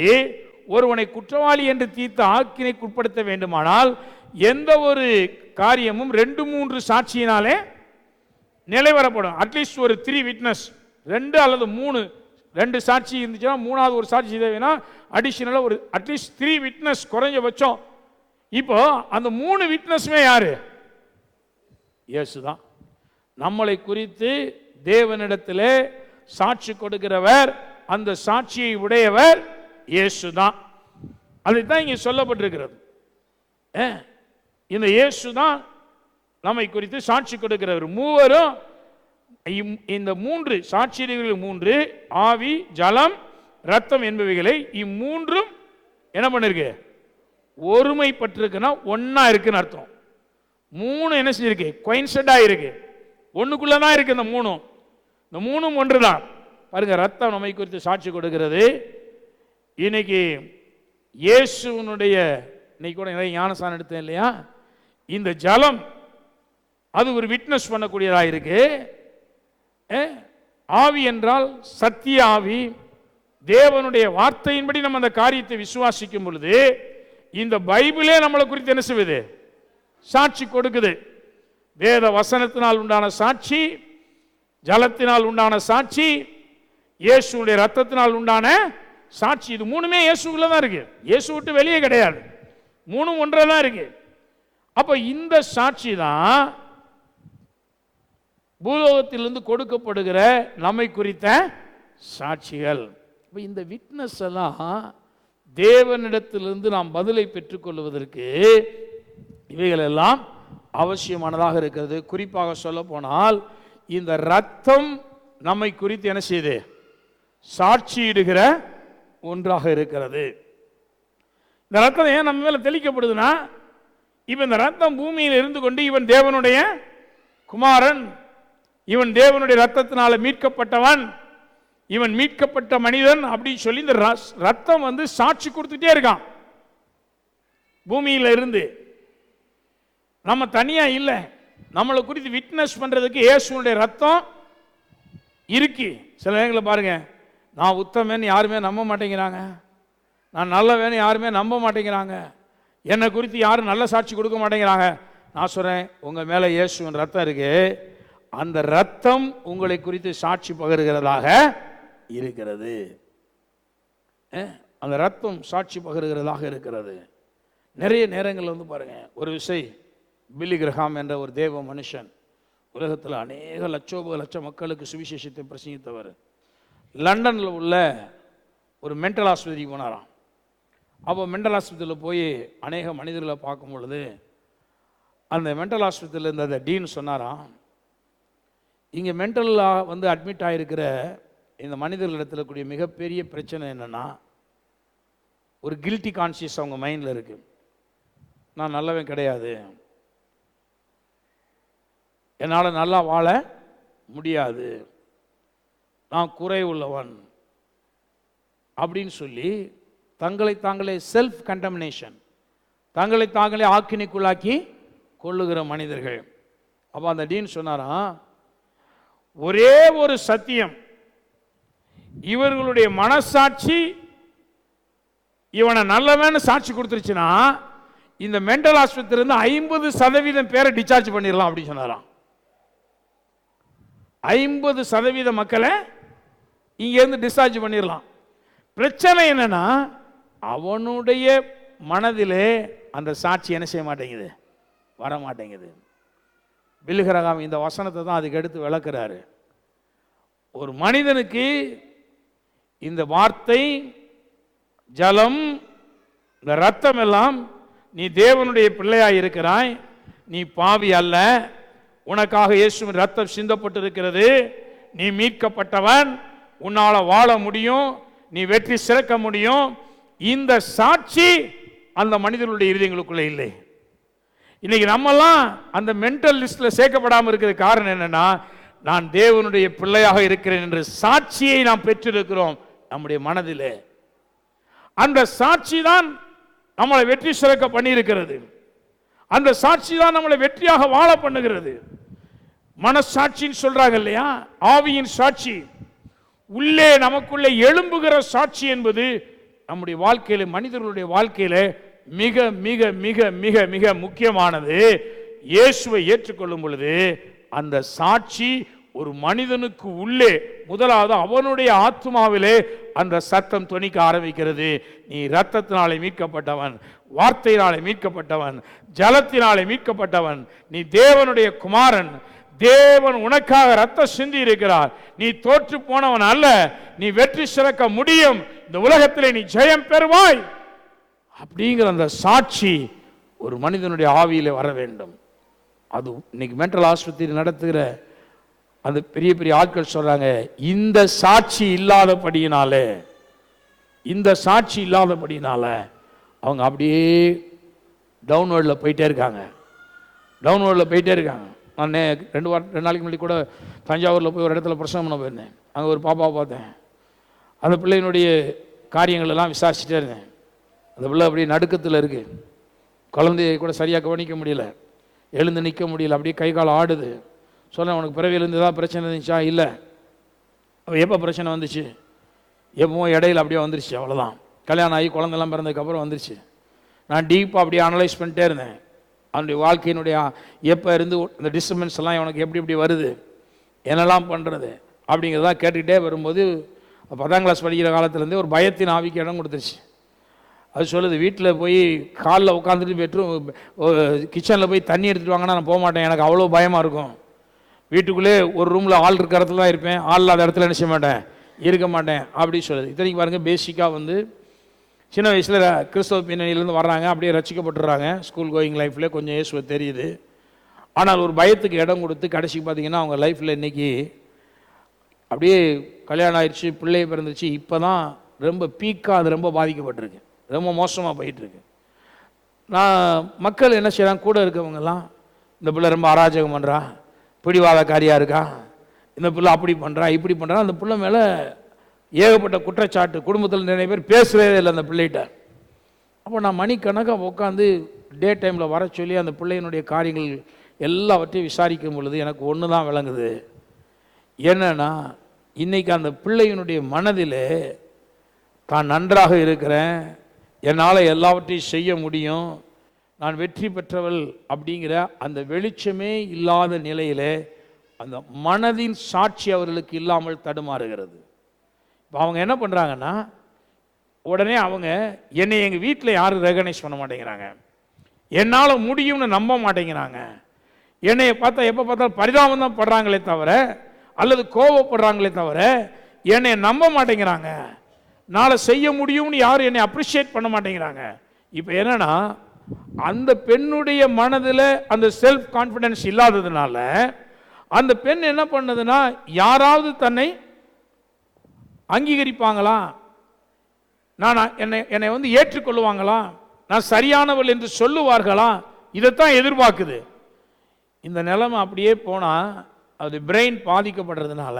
ஒருவனை குற்றவாளி என்று தீர்த்த ஆக்கினைக்கு உட்படுத்த வேண்டுமானால் எந்த ஒரு காரியமும் 2-3 சாட்சியினாலே நிலைவரப்படும். அட்லீஸ்ட் ஒரு 3 விட்னஸ், 2 அல்லது 2 சாட்சி இருந்துச்சுன்னா 3வது ஒரு சாட்சி தேவைன்னா அடிஷனலாக ஒரு அட்லீஸ்ட் 3 விட்னஸ் குறைஞ்சபட்சம். இப்போ அந்த 3 விட்னஸுமே யாரு? இயேசு தான். நம்மளை குறித்து தேவனிடத்திலே சாட்சி கொடுக்கிறவர், அந்த சாட்சியை உடையவர் இயேசு தான். அதுதான் இங்கே சொல்லப்பட்டிருக்கிறது. இந்த இயேசு தான் நம்மை குறித்து சாட்சி கொடுக்கிறவர். மூவரும், இந்த 3 சாட்சியங்களில் 3 ஆவி, ஜலம், ரத்தம் என்பவைகளை இம்மூன்றும் என்ன பண்ணிருக்கு? ஒருமைப்பட்டிருக்குன்னா ஒன்னா இருக்குன்னு அர்த்தம். 3 என்ன செஞ்சிருக்கு? கோயின்சைடா இருக்கு, ஒண்ணுக்குள்ளதான் இருக்கு. இந்த 3ம் ஒன்றுதான். பாருங்க, ரத்தம் நம்மை குறித்து சாட்சி கொடுக்கிறது. இன்னைக்கு இயேசுனுடைய, இன்னைக்கு கூட நிறைய ஞானஸ்நானம் எடுத்தேன் இல்லையா? இந்த ஜலம் அது ஒரு விட்னஸ் பண்ணக்கூடியதா இருக்கு. ஆவி என்றால் சத்திய ஆவி, தேவனுடைய வார்த்தையின்படி நம்ம அந்த காரியத்தை விசுவாசிக்கும் பொழுது இந்த பைபிளே நம்மளை குறித்து என்ன செய்வது? சாட்சி கொடுக்குது. வேத வசனத்தினால் உண்டான சாட்சி, ஜலத்தினால் உண்டான சாட்சி, இயேசுடைய ரத்தத்தினால் உண்டான சாட்சி. இது 3மே இயேசுக்குள்ள தான் இருக்கு, இயேசு விட்டு வெளியே கிடையாது. 3ம் ஒன்றா தான் இருக்கு. அப்ப இந்த சாட்சி தான் பூலோகத்திலிருந்து கொடுக்கப்படுகிற நம்மை குறித்த சாட்சிகள். இந்த விட்னஸ் எல்லாம் தேவனிடத்திலிருந்து நாம் பதிலை பெற்றுக்கொள்வதற்கு இவைகள் எல்லாம் அவசியமானதாக இருக்கிறது. குறிப்பாக சொல்ல போனால் இந்த ரத்தம் நம்மை குறித்து என்ன செய்யுது? சாட்சியிடுகிற ஒன்றாக இருக்கிறது. இந்த ரத்தம் ஏன் நம்ம மேல தெளிக்கப்படுதுன்னா, இவன் இந்த ரத்தம் பூமியில் இருந்து கொண்டு இவன் தேவனுடைய குமாரன், இவன் தேவனுடைய ரத்தத்தினால மீட்கப்பட்டவன், இவன் மீட்கப்பட்ட மனிதன் அப்படின்னு சொல்லி இந்த ரத்தம் சாட்சி கொடுத்துட்டே இருக்கான். பூமியில இருந்து நம்ம தனியா இல்லை, நம்மளை குறித்து விட்னஸ் பண்றதுக்கு இயேசுனுடைய ரத்தம் இருக்கு. சில நேரங்களில் பாருங்க, நான் உத்தமன் யாருமே நம்ப மாட்டேங்கிறாங்க, நான் நல்லவன் யாருமே நம்ப மாட்டேங்கிறாங்க, என்னை குறித்து யாரும் நல்ல சாட்சி கொடுக்க மாட்டேங்கிறாங்க. நான் சொல்றேன், உங்க மேல இயேசுவின் ரத்தம் இருக்கு, அந்த ரத்தம் உங்களை குறித்து சாட்சி பகருகிறதாக இருக்கிறது. அந்த ரத்தம் சாட்சி பகருகிறதாக இருக்கிறது. நிறைய நேரங்களில் வந்து பாருங்கள், ஒரு பில்லி கிரஹாம் என்ற ஒரு தேவ மனுஷன் உலகத்தில் அநேக லட்ச மக்களுக்கு சுவிசேஷத்தை பிரசங்கித்தவர். லண்டனில் உள்ள ஒரு மென்டல் ஆஸ்பத்திரிக்கு போனாராம். அப்போ மென்டல் ஆஸ்பத்திரியில் போய் அநேக மனிதர்களை பார்க்கும் பொழுது அந்த மென்டல் ஆஸ்பத்திரியில் இருந்த அந்த டீன் சொன்னாராம், இங்கே மென்டலாக வந்து அட்மிட் ஆகிருக்கிற இந்த மனிதர்களிடத்தில் கூடிய மிகப்பெரிய பிரச்சனை என்னென்னா, ஒரு கில்ட்டி கான்சியஸ் அவங்க மைண்டில் இருக்குது. நான் நல்லவன் கிடையாது, என்னால் நல்லா வாழ முடியாது, நான் குறை உள்ளவன் அப்படின்னு சொல்லி தங்களை தாங்களே செல்ஃப் கண்டமினேஷன், தங்களை தாங்களே ஆக்கினைக்குள்ளாக்கி கொள்ளுகிற மனிதர்கள். அப்போ அந்த டீன் சொன்னாராம், ஒரே ஒரு சத்தியம், இவர்களுடைய மனசாட்சி இவனை நல்லவன்னு சாட்சி கொடுத்துருச்சுன்னா இந்த மென்டல் ஆஸ்பத்திரியிலிருந்து 50% பேரை டிஸ்சார்ஜ் பண்ணிடலாம் அப்படின்னு சொன்னாராம். 50% மக்களை இங்கேருந்து டிஸ்சார்ஜ் பண்ணிடலாம். பிரச்சனை என்னன்னா, அவனுடைய மனதிலே அந்த சாட்சி என்ன செய்ய மாட்டேங்குது, வர மாட்டேங்குது. பில்லி கிரஹாம் இந்த வசனத்தை தான் அதுக்கு எடுத்து விளக்குறாரு. ஒரு மனிதனுக்கு இந்த வார்த்தை, ஜலம், இந்த ரத்தம் எல்லாம், நீ தேவனுடைய பிள்ளையாய் இருக்கிறாய், நீ பாவி அல்ல, உனக்காக இயேசுவின் ரத்தம் சிந்தப்பட்டிருக்கிறது, நீ மீட்கப்பட்டவன், உன்னால வாழ முடியும், நீ வெற்றி சிறக்க முடியும், இந்த சாட்சி அந்த மனிதர்களுடைய இருதயங்களுக்குள்ள இல்லை. இன்னைக்கு நம்மெல்லாம் அந்த மென்டல் லிஸ்ட்ல சேர்க்கப்படாமல் இருக்கிற காரணம் என்னன்னா, நான் தேவனுடைய பிள்ளையாக இருக்கிறேன் என்ற சாட்சியை நாம் பெற்றிருக்கிறோம் நம்முடைய மனதிலே. அந்த சாட்சி தான் நம்மளை வெற்றி சிறக்க பண்ணியிருக்கிறது. அந்த சாட்சி தான் நம்மளை வெற்றியாக வாழ பண்ணுகிறது. மனசாட்சின்னு சொல்றாங்க இல்லையா, ஆவியின் சாட்சி, உள்ளே நமக்குள்ளே எழும்புகிற சாட்சி என்பது நம்முடைய வாழ்க்கையில, மனிதர்களுடைய வாழ்க்கையில மிக மிக மிக மிக மிக முக்கியமானது. இயேசுவை ஏற்றுக்கொள்ளும் பொழுது அந்த சாட்சி ஒரு மனிதனுக்கு உள்ளே முதலாவது அவனுடைய ஆத்மாவிலே அந்த சத்தம் தொனிக்க ஆரம்பிக்கிறது. நீ இரத்தத்தினாலே மீட்கப்பட்டவன், வார்த்தையினாலே மீட்கப்பட்டவன், ஜலத்தினாலே மீட்கப்பட்டவன், நீ தேவனுடைய குமாரன், தேவன் உனக்காக ரத்தம் சிந்தி இருக்கிறார், நீ தோற்று போனவன் அல்ல, நீ வெற்றி சிறக்க முடியும், இந்த உலகத்திலே நீ ஜெயம் பெறுவாய் அப்படிங்கிற அந்த சாட்சி ஒரு மனிதனுடைய ஆவியிலே வர வேண்டும். அது இன்னைக்கு மென்டல் ஆஸ்பத்திரி நடத்துகிற அந்த பெரிய பெரிய ஆட்கள் சொல்றாங்க, இந்த சாட்சி இல்லாதபடியினாலே, இந்த சாட்சி இல்லாதபடினால அவங்க அப்படியே டவுன்வர்டில் போயிட்டே இருக்காங்க, டவுன்வர்டில் போயிட்டே இருக்காங்க. நான் 2 நாளைக்கு முன்னாடி கூட தஞ்சாவூரில் போய் ஒரு இடத்துல பிரசவம் பண்ண போயிருந்தேன். அங்கே ஒரு பாப்பாவை பார்த்தேன். அந்த பிள்ளையினுடைய காரியங்கள் எல்லாம் விசாரிச்சுட்டே இருந்தேன். அந்த பிள்ளை அப்படியே நடுக்கத்தில் இருக்குது, குழந்தையை கூட சரியாக கவனிக்க முடியல, எழுந்து நிற்க முடியல, அப்படியே கை கால் ஆடுது. சொன்னேன், உனக்கு பிறவியிலேருந்து ஏதாவது பிரச்சனை இருந்துச்சா? இல்லை. அவள் எப்போ பிரச்சனை வந்துச்சு? எப்போ இடையில அப்படியே வந்துருச்சு, அவ்வளோதான். கல்யாணம் ஆகி குழந்தைலாம் பிறந்ததுக்கப்புறம் வந்துருச்சு. நான் டீப்பாக அப்படியே அனலைஸ் பண்ணிட்டே இருந்தேன். அவனுடைய வாழ்க்கையினுடைய எப்போ இருந்து இந்த டிஸ்டர்பன்ஸ் எல்லாம் உனக்கு எப்படி எப்படி வருது, என்னெல்லாம் பண்ணுறது அப்படிங்கிறதான் கேட்டுக்கிட்டே வரும்போது 10ஆம் கிளாஸ் படிக்கிற காலத்துலேருந்தே ஒரு பயத்தின் ஆவிக்கு இடம் கொடுத்துருச்சு. அது சொல்லுது, வீட்டில் போய் காலில் உட்காந்துட்டு பெட்ரூம் கிச்சனில் போய் தண்ணி எடுத்துகிட்டு வாங்கன்னா நான் போக மாட்டேன், எனக்கு அவ்வளோ பயமாக இருக்கும். வீட்டுக்குள்ளே ஒரு ரூமில் ஆள் இருக்கிற இடத்துல தான் இருப்பேன், ஆள் இல்லாத இடத்துல என்ன செய்ய மாட்டேன், இருக்க மாட்டேன் அப்படி சொல்லுது. இத்தனைக்கு பாருங்கள், பேசிக்காக வந்து சின்ன வயசில் கிறிஸ்தவ பின்னணியிலேருந்து வர்றாங்க, அப்படியே ரசிக்கப்பட்டுறாங்க, ஸ்கூல் கோயிங் லைஃப்பில் கொஞ்சம் இயேசுவை தெரியுது. ஆனால் ஒரு பயத்துக்கு இடம் கொடுத்து கடைசிக்கு பார்த்தீங்கன்னா அவங்க லைஃப்பில் இன்றைக்கி அப்படியே கல்யாணம் ஆயிடுச்சு, பிள்ளைய பிறந்துச்சு, இப்போ தான் ரொம்ப பீக்காக அது ரொம்ப பாதிக்கப்பட்டிருக்கு, ரொம்ப மோசமாக போயிட்டுருக்கு. நான் மக்கள் என்ன செய்கிறாங்க, கூட இருக்கவங்கெல்லாம் இந்த பிள்ளை ரொம்ப அராஜகம் பண்ணுறா, பிடிவாதக்காரியாக இருக்கா, இந்த பிள்ளை அப்படி பண்ணுறா இப்படி பண்ணுறா, அந்த பிள்ளை மேலே ஏகப்பட்ட குற்றச்சாட்டு, குடும்பத்தில் நிறைய பேர் பேசுகிறதே இல்லை அந்த பிள்ளைகிட்ட. அப்போ நான் மணிக்கணக்காக உட்காந்து டே டைமில் வர சொல்லி அந்த பிள்ளையினுடைய காரியங்கள் எல்லாவற்றையும் விசாரிக்கும் பொழுது எனக்கு ஒன்று தான் விளங்குது. என்னன்னா, இன்றைக்கி அந்த பிள்ளையினுடைய மனதில் தான் நன்றாக இருக்கிறேன், என்னால் எல்லாவற்றையும் செய்ய முடியும், நான் வெற்றி பெற்றவள் அப்படிங்கிற அந்த வெளிச்சமே இல்லாத நிலையில் அந்த மனதின் சாட்சி அவர்களுக்கு இல்லாமல் தடுமாறுகிறது. இப்போ அவங்க என்ன பண்ணுறாங்கன்னா, உடனே அவங்க என்னை எங்கள் வீட்டில் யாரும் ரெகனைஸ் பண்ண மாட்டேங்கிறாங்க, என்னால் முடியும்னு நம்ப மாட்டேங்கிறாங்க, என்னைய பார்த்தா எப்போ பார்த்தாலும் பரிதாபம் தான் படுறாங்களே தவிர அல்லது கோபப்படுறாங்களே தவிர என்னை நம்ப மாட்டேங்கிறாங்க, நாளை செய்ய முடியும்னு யாரும் என்னை அப்ரிஷியேட் பண்ண மாட்டேங்கிறாங்க. இப்போ என்னன்னா, அந்த பெண்ணுடைய மனதில் அந்த செல்ஃப் கான்ஃபிடன்ஸ் இல்லாததுனால அந்த பெண் என்ன பண்ணதுன்னா, யாராவது தன்னை அங்கீகரிப்பாங்களா, நான் என்னை வந்து ஏற்றுக்கொள்ளுவாங்களா, நான் சரியானவள் என்று சொல்லுவார்களா, இதைத்தான் எதிர்பார்க்குது. இந்த நிலைமை அப்படியே போனால் அது பிரெயின் பாதிக்கப்படுறதுனால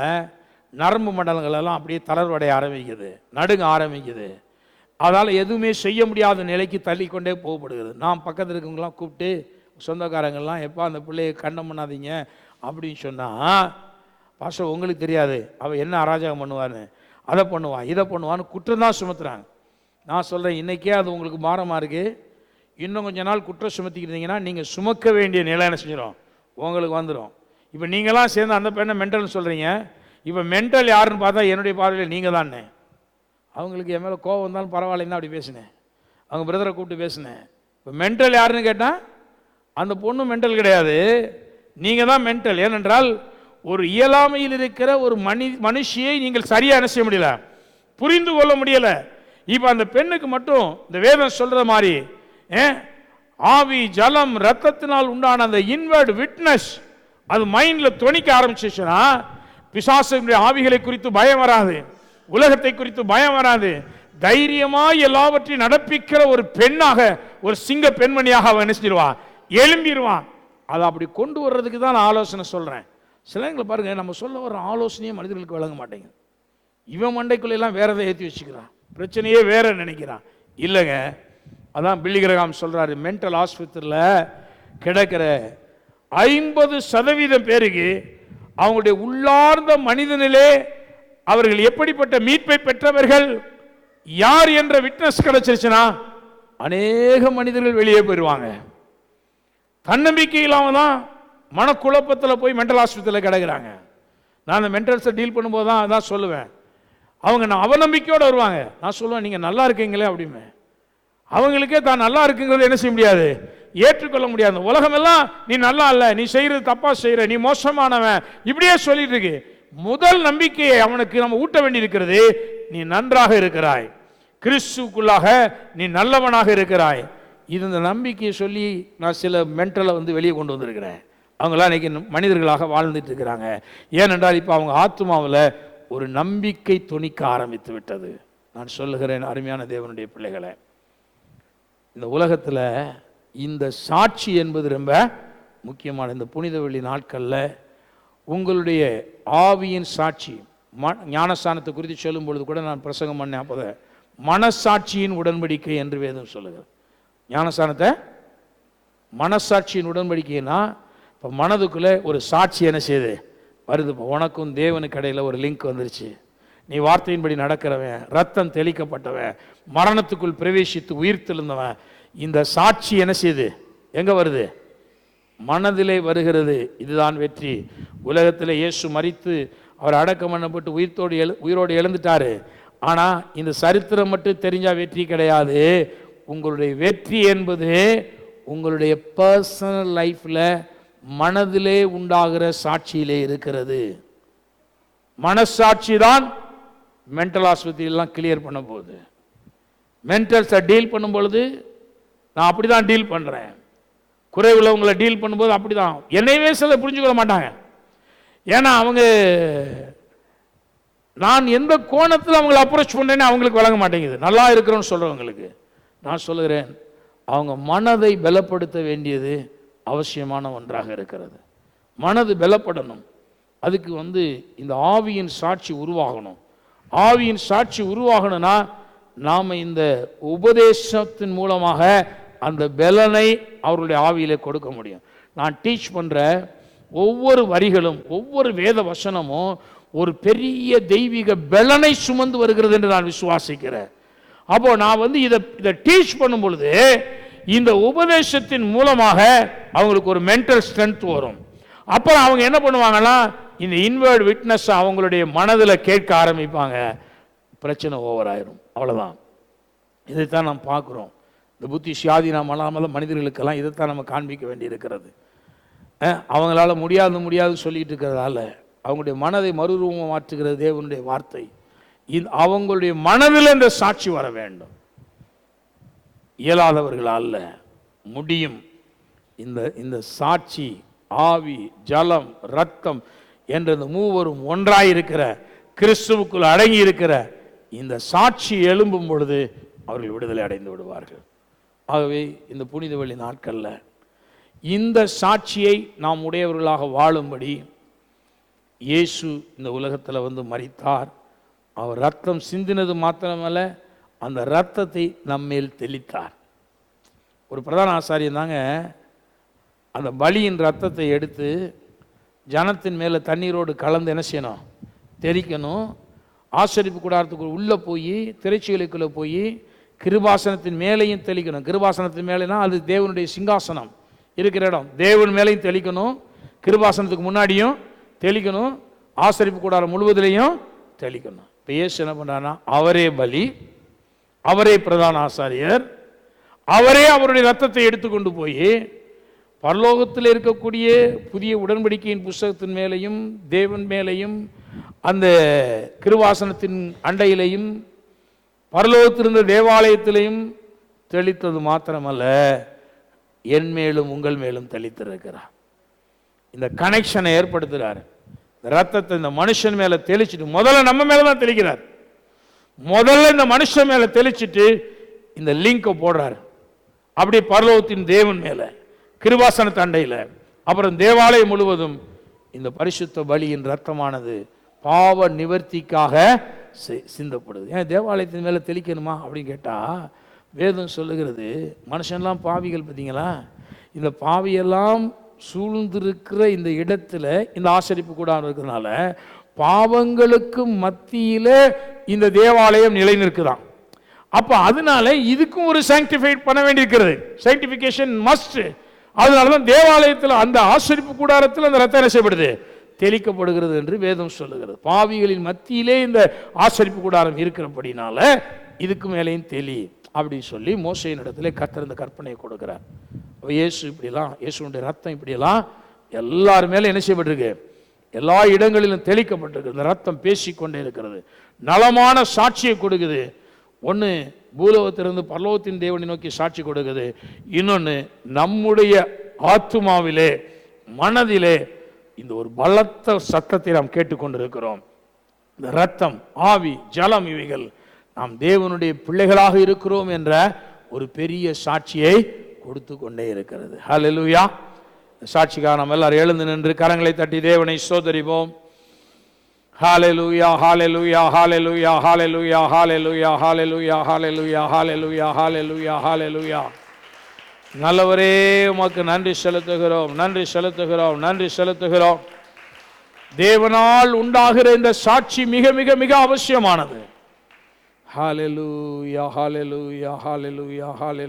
நரம்பு மண்டலங்கள் எல்லாம் அப்படியே தளர்வடைய ஆரம்பிக்குது, நடுங்க ஆரம்பிக்குது. அதால் எதுவுமே செய்ய முடியாத நிலைக்கு தள்ளிக்கொண்டே போகப்படுகிறது. நான் பக்கத்தில் இருக்கவங்களாம் கூப்பிட்டு சொந்தக்காரங்கள்லாம் எப்போ அந்த பிள்ளையை கண்டம் பண்ணாதீங்க அப்படின்னு சொன்னால், பாஸ்டர் உங்களுக்கு தெரியாது அவள் என்ன அராஜகம் பண்ணுவான்னு, அதை பண்ணுவான் இதை பண்ணுவான்னு குற்றம் தான் சுமத்துறாங்க. நான் சொல்கிறேன், இன்றைக்கே அது உங்களுக்கு பாரமாக இருக்குது, இன்னும் கொஞ்ச நாள் குற்றம் சுமத்திக்கிட்டீங்கன்னா நீங்கள் சுமக்க வேண்டிய நிலை என்ன செஞ்சிடும், உங்களுக்கு வந்துடும். இப்போ நீங்களாம் சேர்ந்து அந்த பெண்ணை மென்டல்னு சொல்கிறீங்க, இப்போ மென்டல் யாருன்னு பார்த்தா என்னுடைய பார்வையில் நீங்கள் தானே. அவங்களுக்கு என் மேலே கோவம் வந்தாலும் பரவாயில்லைன்னு அப்படி பேசினேன், அவங்க பிரதரை கூப்பிட்டு பேசினேன். இப்போ மென்டல் யாருன்னு கேட்டால் அந்த பொண்ணு மென்டல் கிடையாது, நீங்கள் தான் மென்டல். ஏனென்றால் ஒரு இயலாமையில் இருக்கிற ஒரு மனுஷியை நீங்கள் சரியாக என்ன செய்ய முடியல, புரிந்து கொள்ள முடியலை. இப்போ அந்த பெண்ணுக்கு மட்டும் இந்த வேதம் சொல்கிற மாதிரி ஆவி ஜலம் ரத்தத்தினால் உண்டான அந்த இன்வர்ட் விட்னஸ் அது மைண்டில் துணிக்க ஆரம்பிச்சிச்சுன்னா பிசாசுடைய ஆவிகளை குறித்து பயம் வராது, உலகத்தை குறித்து பயம் வராது, தைரியமாக எல்லாவற்றையும் நடப்பிக்கிற ஒரு பெண்ணாக, ஒரு சிங்க பெண்மணியாக அவன் என்ன செஞ்சிருவான், எழும்பிடுவான். அதை அப்படி கொண்டு வர்றதுக்கு தான் நான் ஆலோசனை சொல்கிறேன். சிலங்களை பாருங்க, நம்ம சொல்ல வர்ற ஆலோசனையே மனிதர்களுக்கு விளங்க மாட்டேங்குது. இவன் மண்டைக்குள்ளெல்லாம் வேற எதை ஏற்றி வச்சுக்கிறான், பிரச்சனையே வேற நினைக்கிறான். இல்லைங்க, அதான் பில்லி கிரஹாம் சொல்றாரு, மென்டல் ஆஸ்பத்திரியில் கிடக்கிற 50% பேருக்கு அவங்களுடைய உள்ளார்ந்த மனிதனிலே அவர்கள் எப்படிப்பட்ட மீட்பை பெற்றவர்கள் யார் என்ற விட்னஸ் கிடைச்சிருச்சுன்னா அநேக மனிதர்கள் வெளியே போயிடுவாங்க. தன்னம்பிக்கை இல்லாம தான் மனக்குழப்பத்தில் போய் மென்டல் ஆஸ்பத்திரியில் கிடக்கிறாங்க. நான் அந்த மென்டல்ஸை டீல் பண்ணும்போது தான் அதான் சொல்லுவேன், அவங்க நான் அவநம்பிக்கையோடு வருவாங்க. நான் சொல்லுவேன், நீங்கள் நல்லா இருக்கீங்களே அப்படின்னு. அவங்களுக்கே தான் நல்லா இருக்குங்கிறது என்ன செய்ய முடியாது, ஏற்றுக்கொள்ள முடியாது. உலகமெல்லாம் நீ நல்லா இல்லை, நீ செய்கிறது தப்பா செய்கிற, நீ மோசமானவன், இப்படியே சொல்லிட்டு இருக்கு. முதல் நம்பிக்கையை அவனுக்கு நம்ம ஊட்ட வேண்டி இருக்கிறது, நீ நன்றாக இருக்கிறாய், கிறிஸ்துக்குள்ளாக நீ நல்லவனாக இருக்கிறாய். இது இந்த நம்பிக்கையை சொல்லி நான் சில மென்டலை வந்து வெளியே கொண்டு வந்திருக்கிறேன். அவங்களாம் இன்னைக்கு மனிதர்களாக வாழ்ந்துட்டு இருக்கிறாங்க. ஏனென்றால் இப்போ அவங்க ஆத்மாவில் ஒரு நம்பிக்கை துணிக்க ஆரம்பித்து விட்டது. நான் சொல்லுகிறேன், அருமையான தேவனுடைய பிள்ளைகளை, இந்த உலகத்தில் இந்த சாட்சி என்பது ரொம்ப முக்கியமான. இந்த புனித வெள்ளி நாட்களில் உங்களுடைய ஆவியின் சாட்சி, ஞானஸ்தானத்தை குறித்து சொல்லும் பொழுது கூட நான் பிரசங்கம் பண்ணேன். அப்போ மனசாட்சியின் உடன்படிக்கை என்று வேதம் சொல்லுகிறது. ஞானஸ்தானத்தை மனசாட்சியின் உடன்படிக்கைன்னா, இப்போ மனதுக்குள்ளே ஒரு சாட்சி என்ன செய்யுது வருது. இப்போ உனக்கும் தேவனுக்கு இடையில் ஒரு லிங்க் வந்துருச்சு. நீ வார்த்தையின்படி நடக்கிறவன், ரத்தம் தெளிக்கப்பட்டவன், மரணத்துக்குள் பிரவேசித்து உயிர் தெழுந்தவன். இந்த சாட்சி என்ன செய்யுது, எங்கே வருது, மனதிலே வருகிறது. இதுதான் வெற்றி. உலகத்தில் இயேசு மரித்து அவர் அடக்கம் பண்ணப்பட்டு உயிரோடு எழுந்துட்டாரு. ஆனால் இந்த சரித்திரம் மட்டும் தெரிஞ்சால் வெற்றி கிடையாது. உங்களுடைய வெற்றி என்பது உங்களுடைய பர்சனல் லைஃப்பில் மனதிலே உண்டாகிற சாட்சியிலே இருக்கிறது. மனசாட்சி தான் மென்டல் ஆஸ்பத்திரியெல்லாம் கிளியர் பண்ண போகுது. மென்டல்ஸை டீல் பண்ணும் பொழுது நான் அப்படி தான் டீல் பண்ணுறேன். குறை உள்ளவங்களை டீல் பண்ணும்போது அப்படி தான். என்னையவே சில புரிஞ்சுக்கொள்ள மாட்டாங்க. ஏன்னா அவங்க நான் எந்த கோணத்தில் அவங்களை அப்ரோச் பண்ணுறேன்னு அவங்களுக்கு வழங்க மாட்டேங்குது. நல்லா இருக்கிறோன்னு சொல்கிறவங்களுக்கு நான் சொல்லுகிறேன், அவங்க மனதை பலப்படுத்த வேண்டியது அவசியமான ஒன்றாக இருக்கிறது. மனது பலப்படணும். அதுக்கு இந்த ஆவியின் சாட்சி உருவாகணும். ஆவியின் சாட்சி உருவாகணும்னா நாம் இந்த உபதேசத்தின் மூலமாக அந்த பலனை அவருடைய ஆவியிலே கொடுக்க முடியும். நான் டீச் பண்ணுற ஒவ்வொரு வரிகளும் ஒவ்வொரு வேத வசனமும் ஒரு பெரிய தெய்வீக பலனை சுமந்து வருகிறது என்று நான் விசுவாசிக்கிறேன். அப்போ நான் இதை டீச் பண்ணும் பொழுது இந்த உபதேசத்தின் மூலமாக அவங்களுக்கு ஒரு மென்டல் ஸ்ட்ரென்த் வரும். அப்புறம் அவங்க என்ன பண்ணுவாங்கன்னா, இந்த இன்வர்ட் விட்னஸ் அவங்களுடைய மனதில் கேட்க ஆரம்பிப்பாங்க. பிரச்சனை ஓவர் ஆயிரும். அவ்வளோதான். இதைத்தான் நாம் பார்க்குறோம். இந்த புத்தி சுயாதீனம் அல்லாமல் மனிதர்களுக்கெல்லாம் இதைத்தான் நம்ம காண்பிக்க வேண்டி இருக்கிறது. அவங்களால முடியாது சொல்லிட்டு இருக்கிறதால அவங்களுடைய மனதை மறுரூபம் மாற்றுகிறது தேவனுடைய வார்த்தை. அவங்களுடைய மனதில் இந்த சாட்சி வர வேண்டும். இயலாதவர்கள் அல்ல, முடியும். இந்த சாட்சி ஆவி, ஜலம், ரத்தம் என்ற இந்த மூவரும் ஒன்றாயிருக்கிற கிறிஸ்துவுக்குள் அடங்கி இருக்கிற இந்த சாட்சி எழும்பும் பொழுது அவர்கள் விடுதலை அடைந்து விடுவார்கள். ஆகவே இந்த புனித வெள்ளி நாட்களில் இந்த சாட்சியை நாம் உடையவர்களாக வாழும்படி இயேசு இந்த உலகத்தில் வந்து மரித்தார். அவர் ரத்தம் சிந்தினது மாத்திரமல்ல, அந்த ரத்தத்தை நம்மேல் தெளித்தார். ஒரு பிரதான ஆசாரியன் தாங்க அந்த பலியின் ரத்தத்தை எடுத்து ஜனத்தின் மேலே தண்ணீரோடு கலந்து என்ன செய்யணும், தெளிக்கணும். ஆசரிப்பு கூடாரத்துக்குள் உள்ளே போய் திரைச்சீலைக்குள்ளே போய் கிருபாசனத்தின் மேலேயும் தெளிக்கணும். கிருபாசனத்தின் மேலேனா அது தேவனுடைய சிங்காசனம் இருக்கிற இடம், தேவன் மேலேயும் தெளிக்கணும், கிருபாசனத்துக்கு முன்னாடியும் தெளிக்கணும், ஆசரிப்பு கூடாரம் முழுவதிலையும் தெளிக்கணும். இப்போ இயேசு என்ன பண்ணுறாருன்னா, அவரே பலி, அவரே பிரதான ஆசாரியர், அவரே அவருடைய ரத்தத்தை எடுத்துக்கொண்டு போய் பரலோகத்தில் இருக்கக்கூடிய புதிய உடன்படிக்கையின் புஸ்தகத்தின் மேலையும் தேவன் மேலையும் அந்த கிருபாசனத்தின் அண்டையிலையும் பரலோகத்திலிருந்த தேவாலயத்திலையும் தெளித்தது மாத்திரமல்ல, என் மேலும் உங்கள் மேலும் தெளித்திருக்கிறார். இந்த கனெக்ஷனை ஏற்படுத்துகிறார். இந்த ரத்தத்தை இந்த மனுஷன் மேலே தெளிச்சுட்டு, முதல்ல நம்ம மேலே தான் தெளிக்கிறார். முதல்ல இந்த மனுஷன் மேலே தெளிச்சுட்டு இந்த லிங்கை போடுறார். அப்படி பரலோகத்தின் தேவன் மேலே, கிருபாசன தண்டையில், அப்புறம் தேவாலயம் முழுவதும் இந்த பரிசுத்த பலியின் ரத்தமானது பாவ நிவர்த்திக்காக சிந்தப்படுது. ஏன் தேவாலயத்தின் மேலே தெளிக்கணுமா அப்படின்னு கேட்டால், வேதம் சொல்லுகிறது மனுஷன்லாம் பாவிகள். பார்த்தீங்களா, இந்த பாவியெல்லாம் சூழ்ந்திருக்கிற இந்த இடத்துல இந்த ஆசரிப்பு கூடாரம் இருக்கிறதுனால பாவங்களுக்கு மத்தியில் இந்த தேவாலயம் நிலை நிற்குதான். அப்போ அதனால இதுக்கும் ஒரு சாங்டிஃபைட் பண்ண வேண்டியிருக்கிறது. Sanctification must. அதனால தான் தேவாலயத்தில் அந்த ஆசரிப்பு கூடாரத்தில் அந்த ரத்தம் என்ன செய்யப்படுது, தெளிக்கப்படுகிறது என்று வேதம் சொல்லுகிறது. பாவிகளின் மத்தியிலே இந்த ஆசரிப்பு கூடாரம் இருக்கிறபடினால இதுக்கு மேலேயும் தெளி அப்படின்னு சொல்லி மோசேயின் இடத்துல கர்த்தர் இந்த கற்பனையை கொடுக்கிறார். இயேசு இப்படிலாம், இயேசுடைய ரத்தம் இப்படியெல்லாம் எல்லார் மேலே என்ன செய்யப்பட்டிருக்கு, எல்லா இடங்களிலும் தெளிக்கப்பட்டிருக்கு. இந்த ரத்தம் பேசிக்கொண்டே இருக்கிறது, நலமான சாட்சியை கொடுக்குது. ஒன்று பூலோகத்திலிருந்து பரலோகத்தின் தேவனை நோக்கி சாட்சி கொடுக்குது, இன்னொன்று நம்முடைய ஆத்துமாவிலே மனதிலே இந்த ஒரு பலத்த சத்தத்தை நாம் கேட்டுக்கொண்டிருக்கிறோம். இந்த ரத்தம், ஆவி, ஜலம் இவைகள் நாம் தேவனுடைய பிள்ளைகளாக இருக்கிறோம் என்ற ஒரு பெரிய சாட்சியை கொடுத்து கொண்டே இருக்கிறது. ஹல்லேலூயா. சாட்சிக்காக நாம் எல்லாரும் எழுந்து நின்று கரங்களை தட்டி தேவனை ஸ்தோத்திரிப்போம். ஹல்லேலூயா, ஹல்லேலூயா, ஹல்லேலூயா, ஹல்லேலூயா, ஹல்லேலூயா, ஹல்லேலூயா, ஹல்லேலூயா, ஹல்லேலூயா, ஹல்லேலூயா, ஹல்லேலூயா. நல்லவரே, உமக்கு நன்றி செலுத்துகிறோம், நன்றி செலுத்துகிறோம், நன்றி செலுத்துகிறோம். தேவனால் உண்டாகிற இந்த சாட்சி மிக மிக மிக அவசியமானது. ஹல்லேலூயா, ஹல்லேலூயா, ஹல்லேலூயா, ஹல்லேலூயா.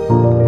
you.